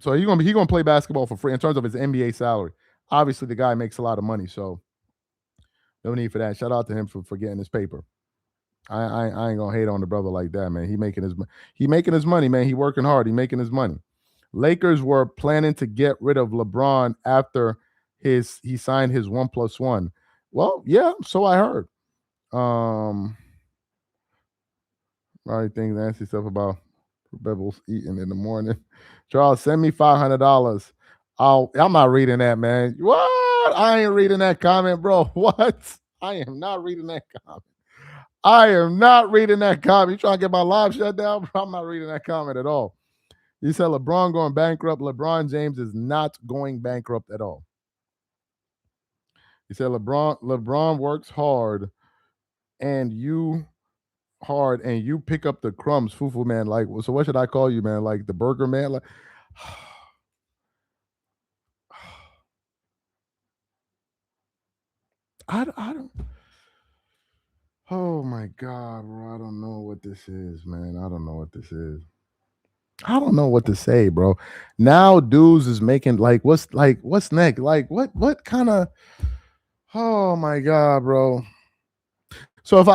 So he's going to play basketball for free in terms of his NBA salary. Obviously, the guy makes a lot of money, so no need for that. Shout out to him for getting his paper. I ain't gonna hate on the brother like that, man. He making his money, man. He working hard. He making his money. Lakers were planning to get rid of LeBron after he signed his 1+1. Well, yeah, so I heard. I think nasty stuff about Bevels eating in the morning. Charles, send me $500. I'm not reading that, man. What? I ain't reading that comment, bro. What? I am not reading that comment. You trying to get my live shut down? Bro, I'm not reading that comment at all. He said LeBron going bankrupt. LeBron James is not going bankrupt at all. He said LeBron works hard and you pick up the crumbs, fufu man. Like, so what should I call you, man? Like the burger man? Like I don't. Oh my God, bro! I don't know what this is, man. I don't know what this is. I don't know what to say, bro. Now, dudes is making what's next? Like, what kind of? Oh my God, bro! So if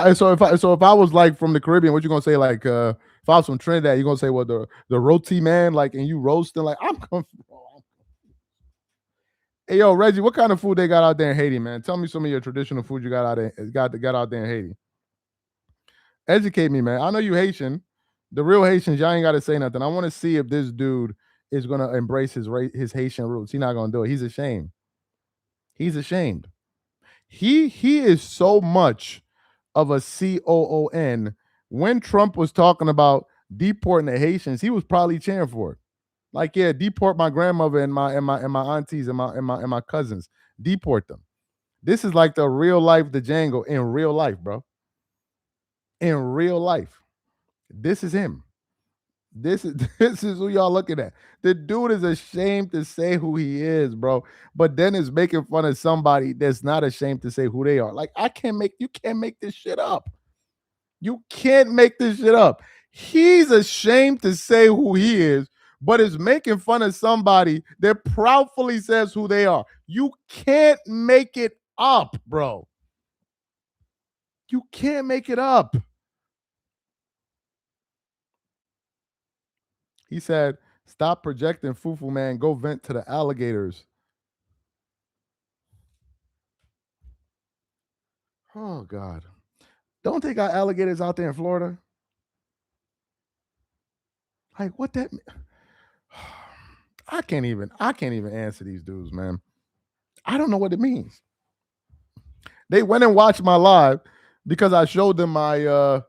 I was like from the Caribbean, what you gonna say? Like, if I was from Trinidad, you gonna say what the roti man? Like, and you roasting? Like, I'm confused. Hey, yo, Reggie, what kind of food they got out there in Haiti, man? Tell me some of your traditional food you got out there in Haiti. Educate me, man. I know you Haitian. The real Haitians, y'all ain't got to say nothing. I want to see if this dude is going to embrace his Haitian roots. He's not going to do it. He's ashamed. He is so much of a COON. When Trump was talking about deporting the Haitians, he was probably cheering for it. Like, yeah, deport my grandmother and my aunties and my cousins. Deport them. This is like the real life the Django in real life, bro. In real life. This is him. This is who y'all looking at. The dude is ashamed to say who he is, bro. But then is making fun of somebody that's not ashamed to say who they are. Like, you can't make this shit up. You can't make this shit up. He's ashamed to say who he is, but is making fun of somebody that proudly says who they are. You can't make it up, bro. You can't make it up. He said, stop projecting, fufu man. Go vent to the alligators. Oh, God. Don't they got alligators out there in Florida? Like, what that mean? I can't even answer these dudes, man. I don't know what it means. They went and watched my live because I showed them my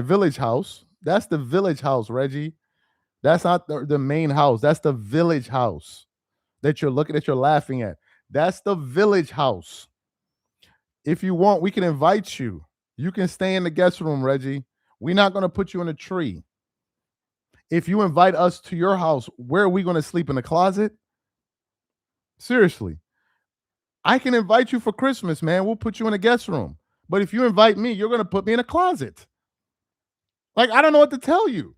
village house. That's the village house, Reggie. That's not the main house. That's the village house. that you're laughing at. That's the village house. If you want, we can invite you. You can stay in the guest room, Reggie. We're not going to put you in a tree. If you invite us to your house, where are we going to sleep? In the closet? Seriously. I can invite you for Christmas, man. We'll put you in a guest room. But if you invite me, you're going to put me in a closet. Like, I don't know what to tell you.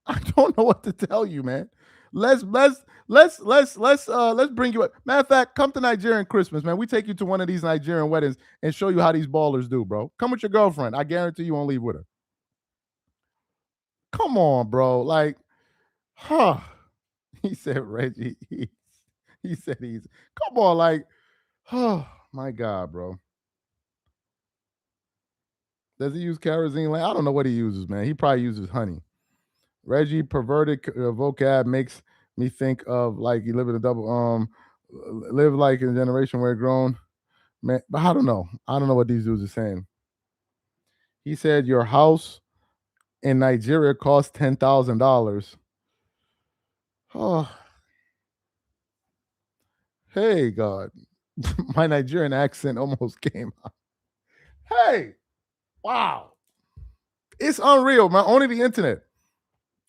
I don't know what to tell you, man. Let's bring you up. Matter of fact, come to Nigerian Christmas, man. We take you to one of these Nigerian weddings and show you how these ballers do, bro. Come with your girlfriend. I guarantee you won't leave with her. Come on, bro. Like, huh? He said Reggie. He said he's. Come on, like, oh my God, bro. Does he use kerosene? Like, I don't know what he uses, man. He probably uses honey. Reggie perverted vocab makes me think of like you live in a live like in a generation where grown man. But I don't know. I don't know what these dudes are saying. He said your house in Nigeria costs $10,000. Oh, hey God, my Nigerian accent almost came out. Hey, wow, it's unreal, man. Only the internet.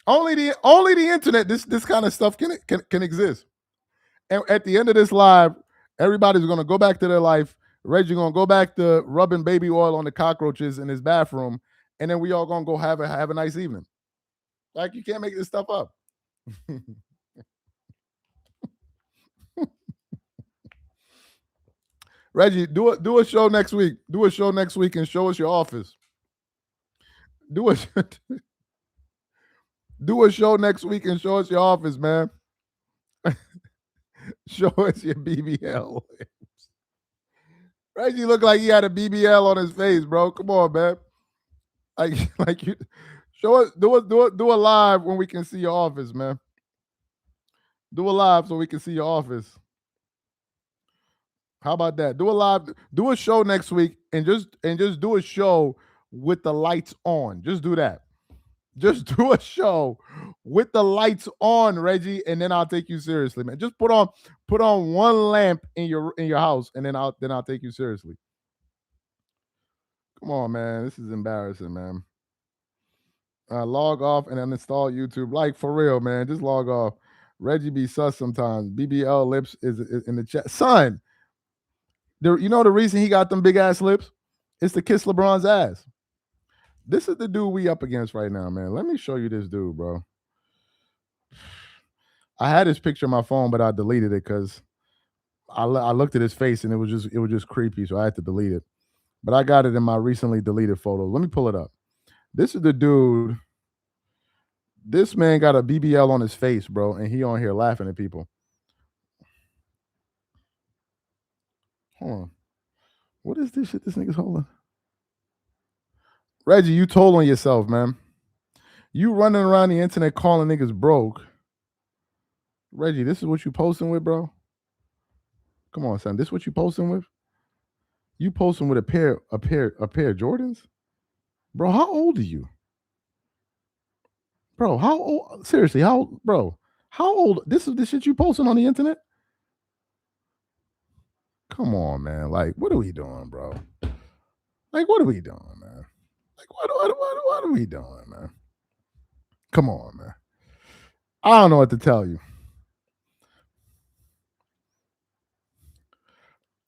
Only the internet. This kind of stuff can exist. And at the end of this live, everybody's gonna go back to their life. Reggie gonna go back to rubbing baby oil on the cockroaches in his bathroom, and then we all gonna go have a nice evening. Like you can't make this stuff up. Reggie, do a show next week. Do a show next week and show us your office. Do a do a show next week and show us your office, man. Show us your BBL. Reggie looked like he had a BBL on his face, bro. Come on, man. Like you show us do a live when we can see your office, man. Do a live so we can see your office. How about that? Do a live, do a show next week and just do a show with the lights on. Just do that. Just do a show with the lights on, Reggie, and then I'll take you seriously, man. Just put on one lamp in your house, and then I'll take you seriously. Come on, man. This is embarrassing, man. Log off and uninstall YouTube. Like for real, man. Just log off. Reggie be sus sometimes. BBL lips is in the chat. Son, you know the reason he got them big ass lips? It's to kiss LeBron's ass. This is the dude we up against right now, man. Let me show you this dude, bro. I had his picture on my phone, but I deleted it because I looked at his face and it was just creepy, so I had to delete it. But I got it in my recently deleted photos. Let me pull it up. This is the dude. This man got a BBL on his face, bro, and he on here laughing at people. Hold on. What is this shit this nigga's holding? Reggie, you told on yourself, man. You running around the internet calling niggas broke. Reggie, this is what you posting with, bro? Come on, son. This is what you posting with? You posting with a pair of Jordans? Bro, how old are you? Bro, how old? Seriously, how old, bro? How old? This is the shit you posting on the internet? Come on, man. Like, what are we doing, bro? Like, what are we doing, man? Like, what are we doing, man? Come on, man. I don't know what to tell you.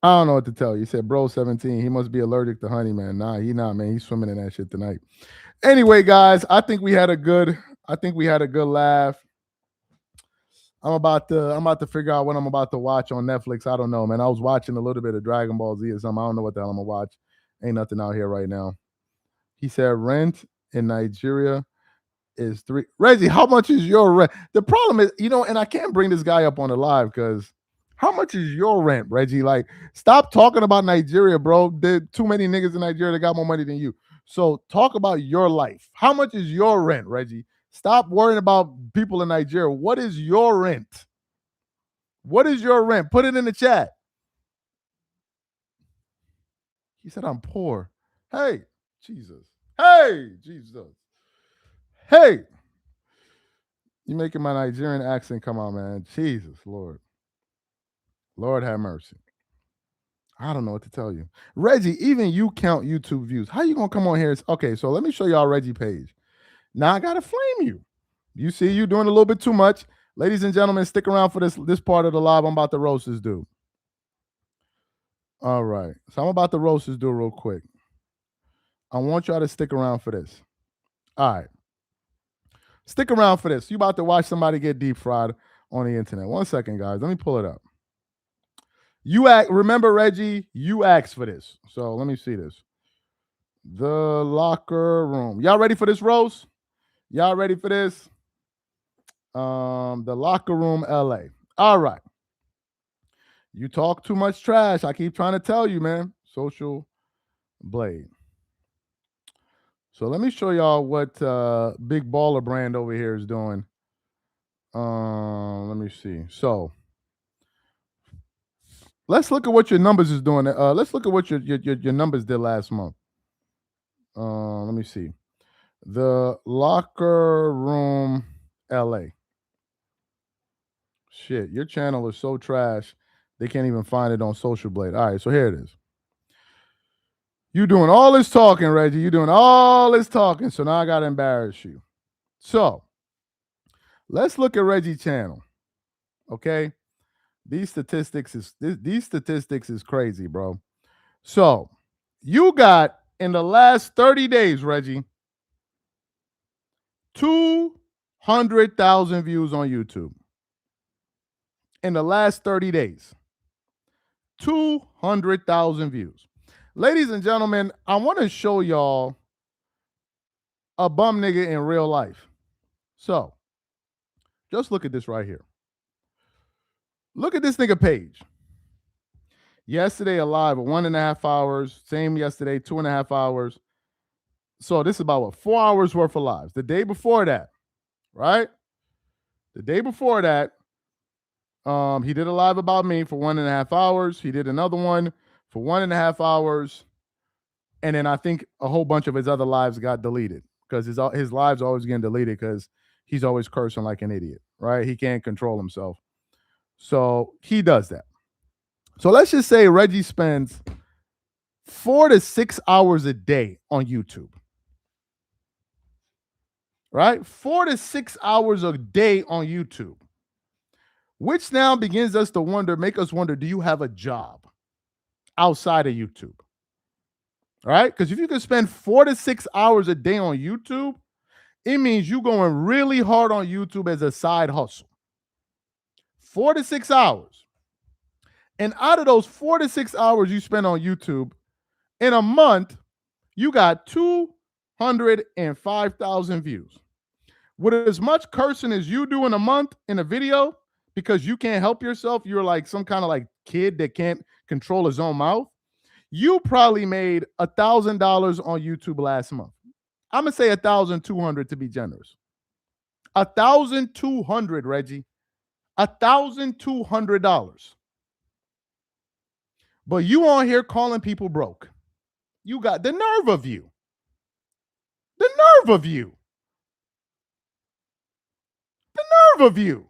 I don't know what to tell you. He said, bro, 17. He must be allergic to honey, man. Nah, he not, man. He's swimming in that shit tonight. Anyway, guys, I think we had a good laugh. I'm about to figure out what I'm about to watch on Netflix. I don't know, man. I was watching a little bit of Dragon Ball Z or something. I don't know what the hell I'm gonna watch. Ain't nothing out here right now. He said rent in Nigeria is $3. Reggie, how much is your rent? The problem is, and I can't bring this guy up on the live because how much is your rent, Reggie? Like, stop talking about Nigeria, bro. There's too many niggas in Nigeria that got more money than you. So talk about your life. How much is your rent, Reggie? Stop worrying about people in Nigeria. What is your rent? What is your rent? Put it in the chat. He said, I'm poor. Hey, Jesus. Hey, Jesus. Hey. You making my Nigerian accent come out, man. Jesus, Lord have mercy. I don't know what to tell you. Reggie, even you count YouTube views. How you gonna come on here? Okay, so let me show y'all Reggie page. Now I gotta flame you. You see, you doing a little bit too much. Ladies and gentlemen, stick around for this part of the live. I'm about to roast this dude. All right. So I'm about to roast this dude real quick. I want y'all to stick around for this. All right. Stick around for this. You about to watch somebody get deep fried on the internet. 1 second, guys. Let me pull it up. Remember, Reggie, you asked for this. So let me see this. The locker room. Y'all ready for this, Rose? Y'all ready for this? The locker room, LA. All right. You talk too much trash. I keep trying to tell you, man. Social Blade. So let me show y'all what Big Baller Brand over here is doing. Let me see. So let's look at what your numbers is doing. Let's look at what your numbers did last month. Let me see. The locker room, LA. Shit, your channel is so trash they can't even find it on Social Blade. All right, so here it is. You doing all this talking, Reggie. You doing all this talking. So now I gotta embarrass you. So let's look at Reggie's channel. Okay. These statistics is crazy, bro. So you got in the last 30 days, Reggie, 200,000 views on YouTube. In the last 30 days, 200,000 views. Ladies and gentlemen, I want to show y'all a bum nigga in real life. So just look at this right here. Look at this nigga page. Yesterday alive at 1.5 hours. Same yesterday, 2.5 hours. So this is about what, 4 hours worth of lives. The day before that, right? The day before that, he did a live about me for 1.5 hours. He did another one for 1.5 hours. And then I think a whole bunch of his other lives got deleted because his lives are always getting deleted because he's always cursing like an idiot, right? He can't control himself. So he does that. So let's just say Reggie spends 4 to 6 hours a day on YouTube. Right? 4 to 6 hours a day on YouTube. Which now begins us to make us wonder, do you have a job outside of YouTube? All right? Because if you can spend 4 to 6 hours a day on YouTube, it means you're going really hard on YouTube as a side hustle. 4 to 6 hours. And out of those 4 to 6 hours you spend on YouTube, in a month, you got 205,000 views. With as much cursing as you do in a month in a video, because you can't help yourself, you're like some kind of like kid that can't control his own mouth, you probably made $1,000 on YouTube last month. I'm going to say 1,200 to be generous. 1,200, Reggie. $1,200. But you on here calling people broke. You got the nerve of you. The nerve of you. The nerve of you.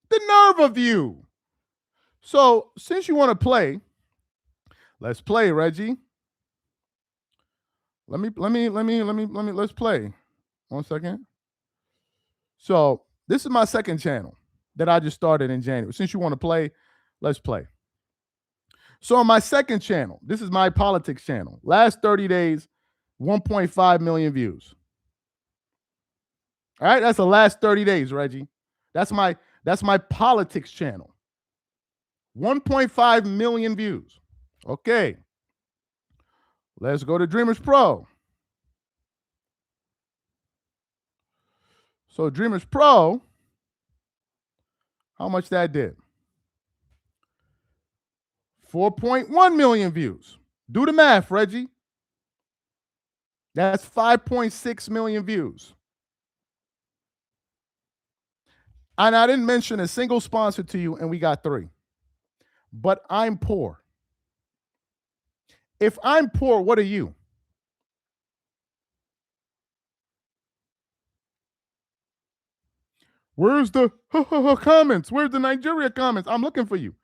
The nerve of you. So since you want to play, let's play, Reggie. Let's play. 1 second. So this is my second channel that I just started in January. Since you want to play, let's play. So on my second channel, this is my politics channel. Last 30 days, 1.5 million views. All right, that's the last 30 days, Reggie. That's my politics channel. 1.5 million views. Okay. Let's go to Dreamers Pro. So Dreamers Pro, how much that did? 4.1 million views. Do the math, Reggie. That's 5.6 million views. And I didn't mention a single sponsor to you, and we got 3. But I'm poor. If I'm poor, what are you? Where's the comments? Where's the Nigeria comments? I'm looking for you.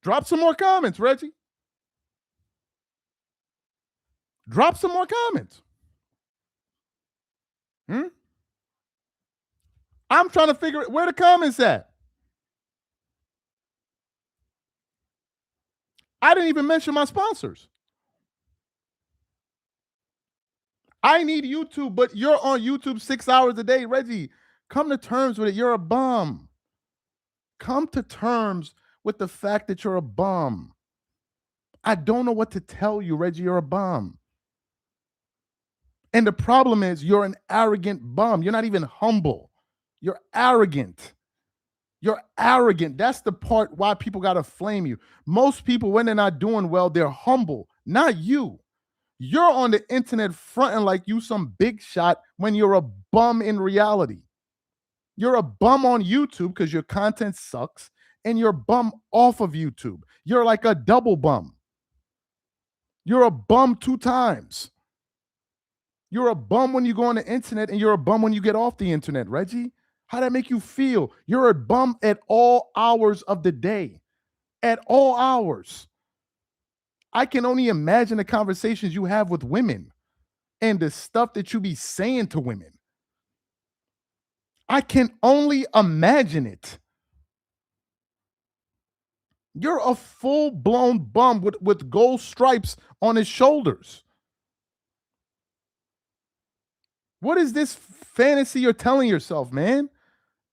Drop some more comments, Reggie. Drop some more comments. I'm trying to figure out where the comments at. I didn't even mention my sponsors. I need YouTube, but you're on YouTube 6 hours a day. Reggie, come to terms with it. You're a bum. Come to terms with the fact that you're a bum. I don't know what to tell you, Reggie. You're a bum. And the problem is you're an arrogant bum. You're not even humble. You're arrogant. You're arrogant. That's the part why people got to flame you. Most people, when they're not doing well, they're humble, not you. You're on the internet fronting like you some big shot when you're a bum in reality. You're a bum on YouTube because your content sucks, and you're a bum off of YouTube. You're like a double bum. You're a bum 2 times. You're a bum when you go on the internet, and you're a bum when you get off the internet, Reggie. How'd that make you feel? You're a bum at all hours of the day. At all hours. I can only imagine the conversations you have with women and the stuff that you be saying to women. I can only imagine it. You're a full-blown bum with gold stripes on his shoulders. What is this fantasy you're telling yourself, man?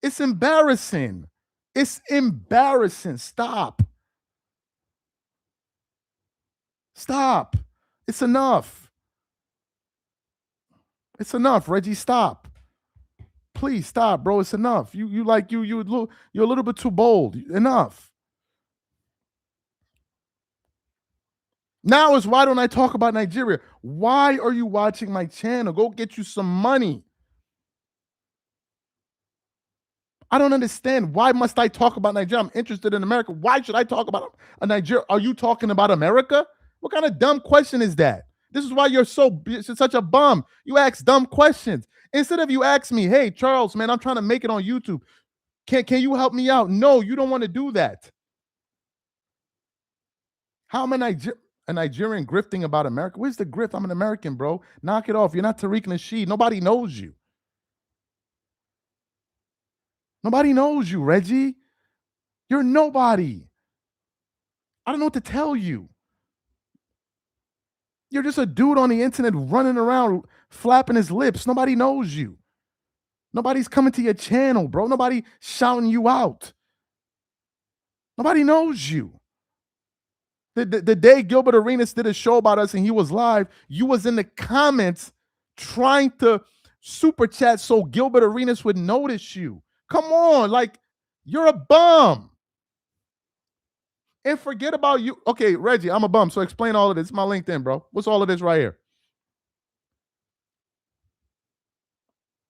It's embarrassing. It's embarrassing. Stop. Stop. It's enough. It's enough, Reggie. Stop. Please stop, bro. It's enough. You're a little bit too bold. Enough. Now is why don't I talk about Nigeria? Why are you watching my channel? Go get you some money. I don't understand. Why must I talk about Nigeria? I'm interested in America. Why should I talk about a Nigeria? Are you talking about America? What kind of dumb question is that? This is why you're such a bum. You ask dumb questions. Instead of you ask me, hey, Charles, man, I'm trying to make it on YouTube. Can you help me out? No, you don't want to do that. How am I a Nigerian grifting about America? Where's the grift? I'm an American, bro. Knock it off. You're not Tariq Nasheed. Nobody knows you. Nobody knows you, Reggie. You're nobody. I don't know what to tell you. You're just a dude on the internet running around flapping his lips. Nobody knows you. Nobody's coming to your channel, bro. Nobody shouting you out. Nobody knows you. The day Gilbert Arenas did a show about us and he was live, you was in the comments trying to super chat so Gilbert Arenas would notice you. Come on, like, you're a bum. And forget about you. Okay, Reggie, I'm a bum, so explain all of this. It's my LinkedIn, bro. What's all of this right here?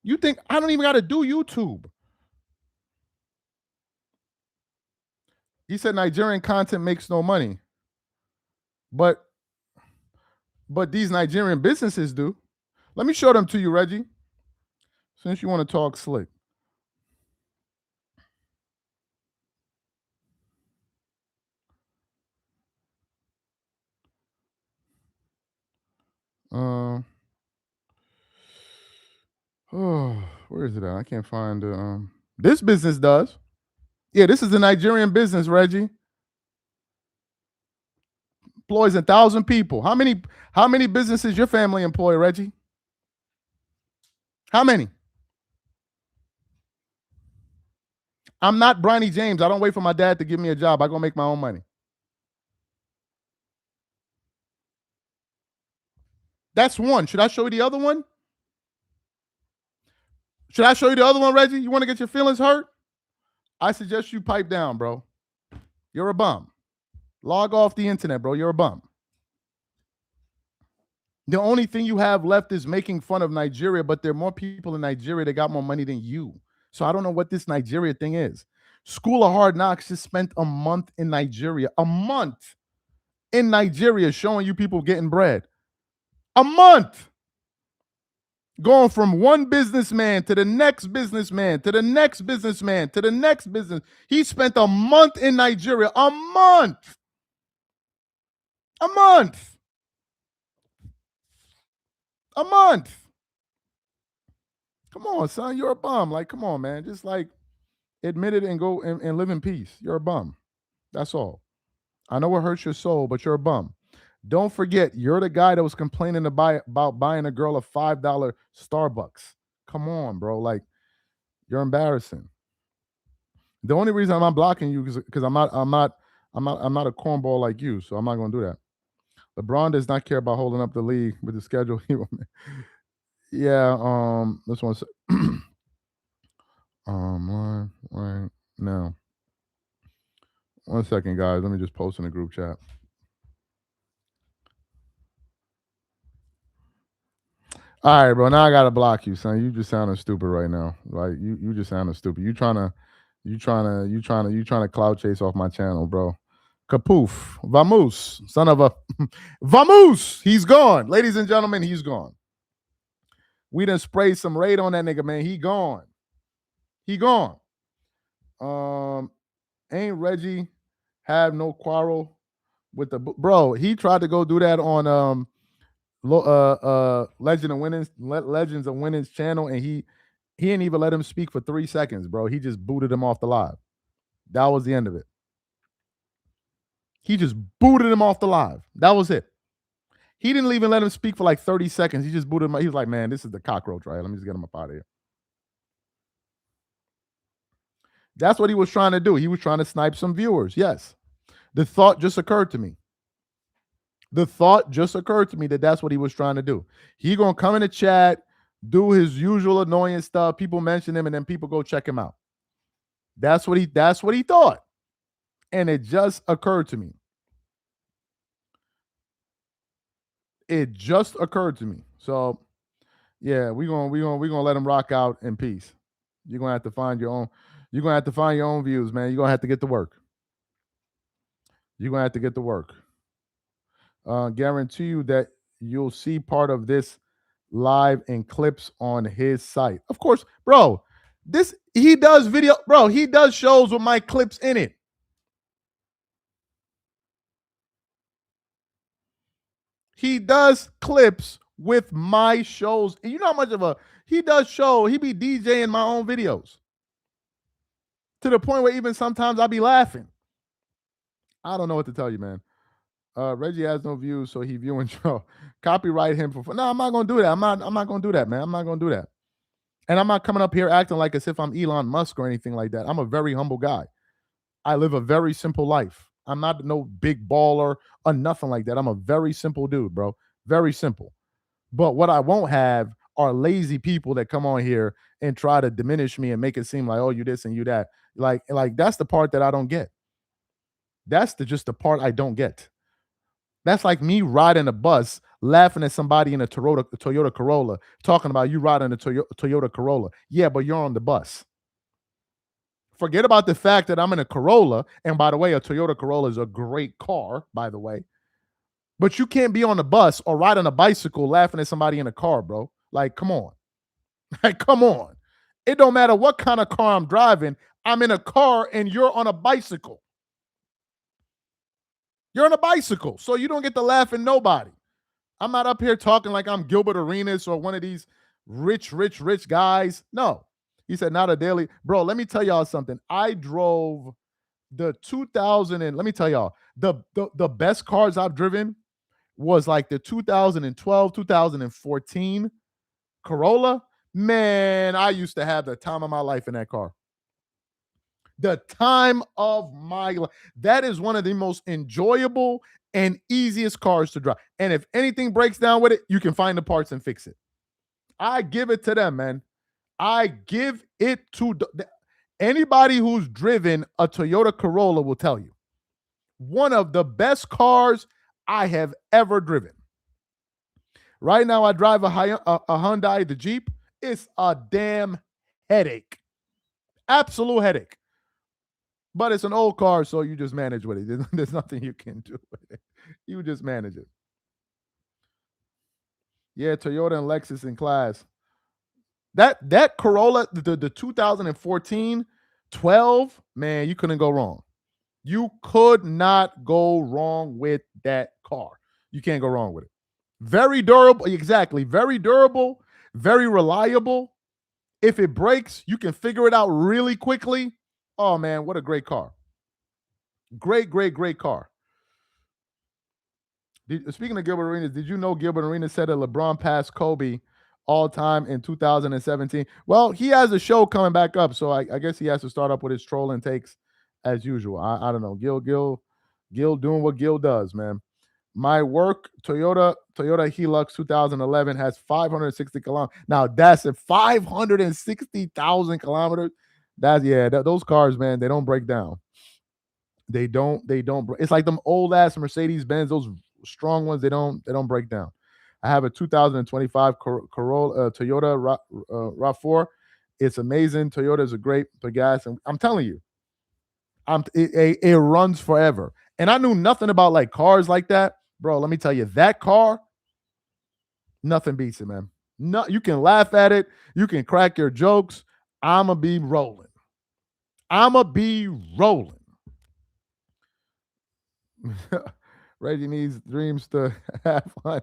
You think I don't even got to do YouTube? He said Nigerian content makes no money. But these Nigerian businesses do. Let me show them to you, Reggie, since you want to talk slick. Where is it at? I can't find this business does. Yeah, this is a Nigerian business, Reggie. Employs 1,000 people. How many businesses your family employ, Reggie? How many? I'm not Bronny James. I don't wait for my dad to give me a job. I go make my own money. That's one. Should I show you the other one? Should I show you the other one, Reggie? You want to get your feelings hurt? I suggest you pipe down, bro. You're a bum. Log off the internet, bro. You're a bum. The only thing you have left is making fun of Nigeria, but there are more people in Nigeria that got more money than you. So I don't know what this Nigeria thing is. School of Hard Knocks just spent a month in Nigeria. A month in Nigeria showing you people getting bread. A month. Going from one businessman to the next businessman to the next businessman to the next business. He spent a month in Nigeria. A month. A month. A month. Come on, son. You're a bum. Like, come on, man. Just like admit it and go and live in peace. You're a bum. That's all. I know it hurts your soul, but you're a bum. Don't forget, you're the guy that was complaining about buying a girl a $5 Starbucks. Come on, bro. Like, you're embarrassing. The only reason I'm not blocking you is because I'm not a cornball like you, so I'm not gonna do that. LeBron does not care about holding up the league with the schedule. Yeah, this one's right now. 1 second, guys. Let me just post in the group chat. All right, bro. Now I gotta block you, son. You just sounding stupid right now. Like you just sounding stupid. You trying to cloud chase off my channel, bro. Kapoof. Vamos. Son of a Vamos. He's gone. Ladies and gentlemen, he's gone. We done sprayed some raid on that nigga, man. He gone. He gone. Ain't Reggie have no quarrel with the bro? He tried to go do that on Legends of Winning's channel, and he didn't even let him speak for 3 seconds, bro. He just booted him off the live. That was the end of it. He just booted him off the live. That was it. He didn't even let him speak for like 30 seconds. He just booted him. He was like, man, this is the cockroach, right? Let me just get him up out of here. That's what he was trying to do. He was trying to snipe some viewers. Yes. The thought just occurred to me. That that's what he was trying to do. He going to come in the chat, do his usual annoying stuff. People mention him, and then people go check him out. That's what he thought. And it just occurred to me. So, yeah, we're gonna let him rock out in peace. You're gonna have to find your own. You're gonna have to find your own views, man. You're gonna have to get to work. Guarantee you that you'll see part of this live in clips on his site. Of course, bro. He does video, bro. He does shows with my clips in it. He does clips with my shows. And you know how much of he does show. He be DJing my own videos. To the point where even sometimes I'll be laughing. I don't know what to tell you, man. Reggie has no views, so he viewing show. Copyright him for no. I'm not gonna do that. I'm not gonna do that, man. I'm not gonna do that. And I'm not coming up here acting like as if I'm Elon Musk or anything like that. I'm a very humble guy. I live a very simple life. I'm not no big baller or nothing like that. I'm a very simple dude, bro. Very simple. But what I won't have are lazy people that come on here and try to diminish me and make it seem like, oh, you this and you that. Like that's the part that I don't get. That's just the part I don't get. That's like me riding a bus, laughing at somebody in a Toyota Corolla, talking about you riding a Toyota Corolla. Yeah, but you're on the bus. Forget about the fact that I'm in a Corolla. And by the way, a Toyota Corolla is a great car, by the way. But you can't be on the bus or ride on a bicycle laughing at somebody in a car, bro. Like, come on. Like, come on. It don't matter what kind of car I'm driving. I'm in a car and you're on a bicycle. You're on a bicycle, so you don't get to laugh at nobody. I'm not up here talking like I'm Gilbert Arenas or one of these rich guys. No. He said, not a daily. Bro, let me tell y'all something. I drove the 2000 and let me tell y'all, the best cars I've driven was like the 2012, 2014 Corolla. Man, I used to have the time of my life in that car. The time of my life. That is one of the most enjoyable and easiest cars to drive. And if anything breaks down with it, you can find the parts and fix it. I give it to them, man. I give it to anybody who's driven a Toyota Corolla will tell you. One of the best cars I have ever driven. Right now, I drive a Hyundai, the Jeep. It's a damn headache. Absolute headache. But it's an old car, so you just manage with it. There's nothing you can do with it. You just manage it. Yeah, Toyota and Lexus in class. That Corolla, the 2014, 12, man, you couldn't go wrong. You could not go wrong with that car. You can't go wrong with it. Very durable, exactly. Very durable, very reliable. If it breaks, you can figure it out really quickly. Oh man, what a great car. Great car. Speaking of Gilbert Arenas, did you know Gilbert Arenas said that LeBron passed Kobe all time in 2017? Well, he has a show coming back up, so I guess he has to start up with his trolling takes as usual. I don't know. Gil doing what Gil does, man. My work, Toyota Hilux 2011 has 560 kilometers. Now that's at 560,000 kilometers. Those cars, man, they don't break down. They don't. It's like them old ass Mercedes Benz, those strong ones. They don't break down. I have a 2025 Corolla Toyota RAV4. It's amazing. Toyota is a great gas, and I'm telling you, it runs forever. And I knew nothing about like cars like that, bro. Let me tell you, that car, nothing beats it, man. No, you can laugh at it, you can crack your jokes. I'ma be rolling. Reggie needs dreams to have fun.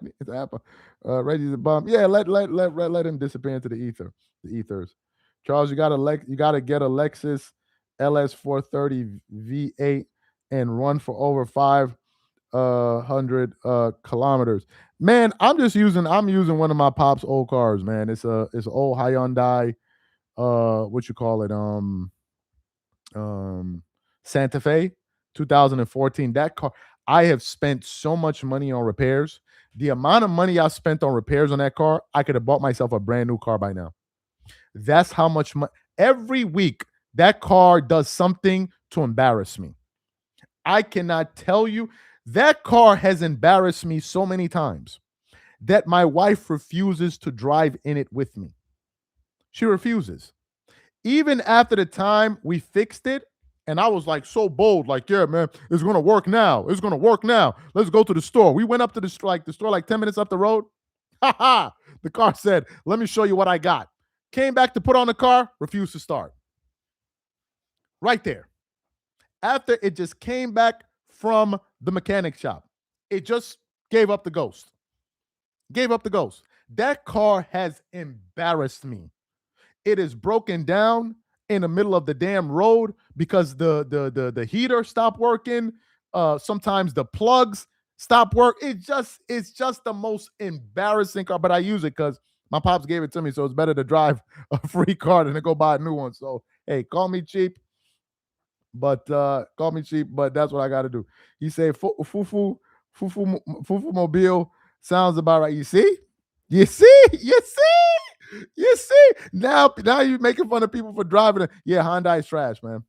Reggie's a bum. Yeah, let him disappear into the ethers. Charles, you gotta get a Lexus LS 430 V8 and run for over 500 kilometers. Man, I'm using one of my pop's old cars, man. It's an old Hyundai, what you call it, Santa Fe 2014. That car, I have spent so much money on repairs. The amount of money I spent on repairs on that car, I could have bought myself a brand new car by now. That's how much money. Every week, that car does something to embarrass me. I cannot tell you. That car has embarrassed me so many times that my wife refuses to drive in it with me. She refuses. Even after the time we fixed it, and I was like so bold, like, yeah, man, it's gonna work now. It's gonna work now. Let's go to the store. We went up to the store like 10 minutes up the road. Ha ha. The car said, let me show you what I got. Came back to put on the car, refused to start. Right there. After it just came back from the mechanic shop, it just gave up the ghost. That car has embarrassed me. It is broken down in the middle of the damn road because the heater stopped working. Sometimes the plugs stop work. It's just the most embarrassing car. But I use it because my pops gave it to me, so it's better to drive a free car than to go buy a new one. So hey, call me cheap, but that's what I got to do. He said, "Fufu mobile sounds about right." You see. Now you're making fun of people for driving it. Yeah, Hyundai is trash, man.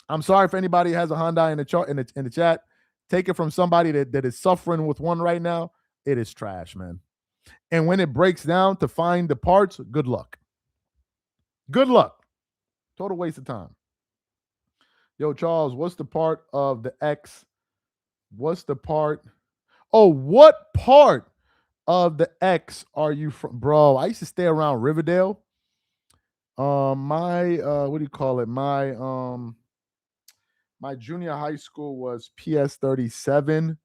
I'm sorry if anybody has a Hyundai in the chat. Take it from somebody that is suffering with one right now. It is trash, man. And when it breaks down to find the parts, good luck. Total waste of time. Yo, Charles, what's the part of the X? What's the part? Oh, what part of the X are you from? Bro, I used to stay around Riverdale. My what do you call it? My junior high school was PS 37.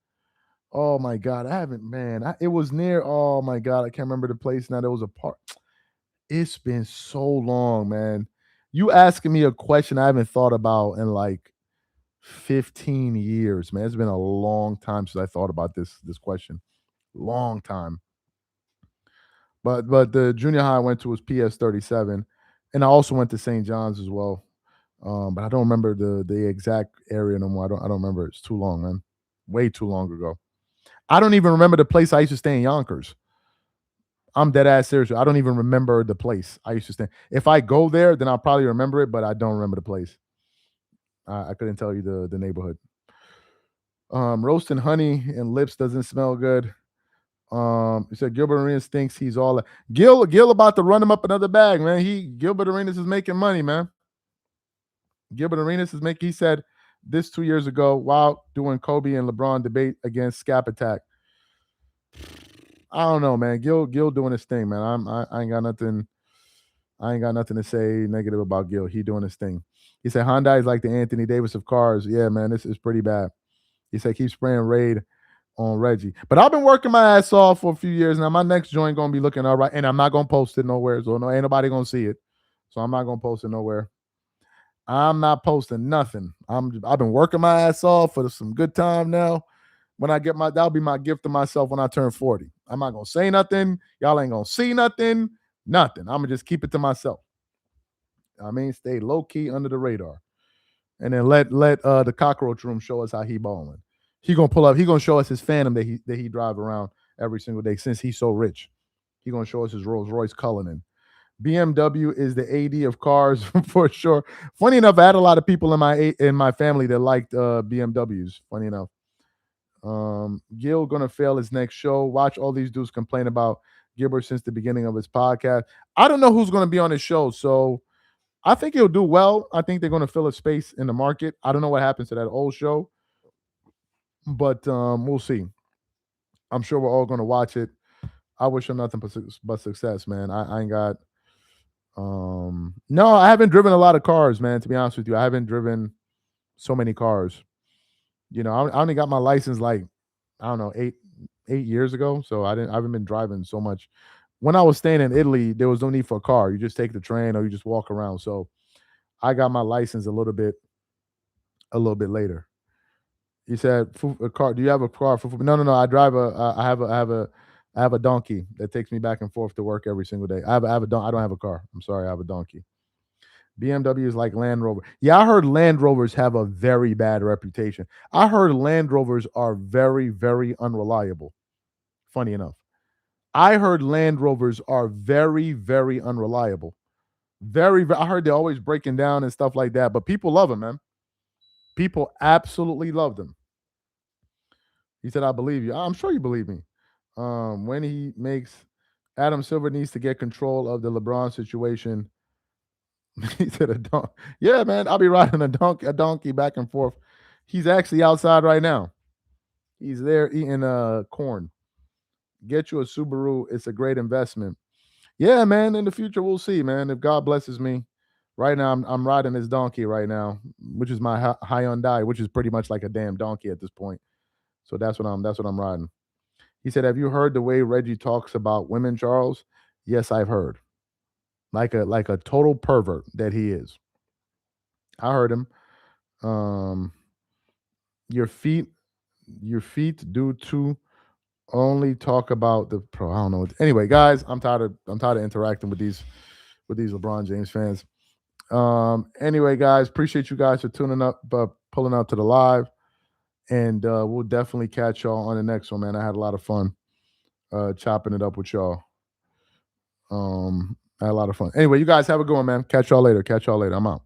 Oh my god, I haven't, man. It was near. Oh my god, I can't remember the place now. There was a part. It's been so long, man. You asking me a question I haven't thought about in like 15 years, man. It's been a long time since I thought about this question. Long time. But the junior high I went to was PS 37, and I also went to St. John's as well. But I don't remember the exact area no more. I don't remember. It's too long, man. Way too long ago. I don't even remember the place I used to stay in Yonkers. I'm dead ass serious. I don't even remember the place I used to stay. If I go there, then I'll probably remember it, but I don't remember the place. I couldn't tell you the neighborhood. Roasting honey and lips doesn't smell good. He said Gilbert Arenas thinks he's all Gil about to run him up another bag, man. Gilbert Arenas is making money, man. He said this 2 years ago while doing Kobe and LeBron debate against Scap Attack. I don't know, man. Gil doing his thing, man. I ain't got nothing. I ain't got nothing to say negative about Gil. He doing his thing. He said Hyundai is like the Anthony Davis of cars. Yeah, man, this is pretty bad. He said keep spraying Raid on Reggie. But I've been working my ass off for a few years now. My next joint gonna be looking all right, and I'm not gonna post it nowhere. So no, ain't nobody gonna see it. So I'm not gonna post it nowhere. I'm not posting nothing. I've been working my ass off for some good time now. When I get that'll be my gift to myself when I turn 40. I'm not gonna say nothing. Y'all ain't gonna see nothing. Nothing. I'm gonna just keep it to myself. I mean, stay low key under the radar, and then let the cockroach room show us how he balling. He gonna pull up. He gonna show us his Phantom that he drive around every single day since he's so rich. He gonna show us his Rolls Royce Cullinan. BMW is the AD of cars for sure. Funny enough, I had a lot of people in my family that liked BMWs. Funny enough. Gil gonna fail his next show. Watch all these dudes complain about Gilbert since the beginning of his podcast. I don't know who's gonna be on his show, so I think he'll do well. I think they're gonna fill a space in the market. I don't know what happens to that old show, but we'll see. I'm sure we're all gonna watch it. I wish him nothing but success, man. I ain't got. No, I haven't driven a lot of cars, man. To be honest with you, I haven't driven so many cars. You know, I only got my license like I don't know 8 years ago, so I haven't been driving so much. When I was staying in Italy, there was no need for a car. You just take the train or you just walk around. So I got my license a little bit later. You said a car. Do you have a car for? No. I drive I have a donkey that takes me back and forth to work every single day. I don't have a car. I'm sorry. I have a donkey. BMW is like Land Rover. Yeah, I heard Land Rovers have a very bad reputation. I heard Land Rovers are very, very unreliable. Funny enough, I heard Land Rovers are very, very unreliable. I heard they're always breaking down and stuff like that. But people love them, man. People absolutely love them. He said, "I believe you." I'm sure you believe me. When he makes Adam Silver needs to get control of the LeBron situation. He said a donkey. Yeah, man, I'll be riding a donkey back and forth. He's actually outside right now. He's there eating corn. Get you a Subaru. It's a great investment. Yeah, man. In the future, we'll see, man. If God blesses me. Right now, I'm riding this donkey right now, which is my Hyundai, which is pretty much like a damn donkey at this point. So that's what I'm riding. He said, "Have you heard the way Reggie talks about women, Charles?" Yes, I've heard. Like a total pervert that he is. I heard him. Um, your feet due to only talk about the pro. I don't know. Anyway, guys, I'm tired of interacting with these LeBron James fans. Anyway, guys, appreciate you guys for tuning up, pulling up to the live, and we'll definitely catch y'all on the next one, man. I had a lot of fun chopping it up with y'all. I had a lot of fun. Anyway, you guys have a good one, man. Catch y'all later. I'm out.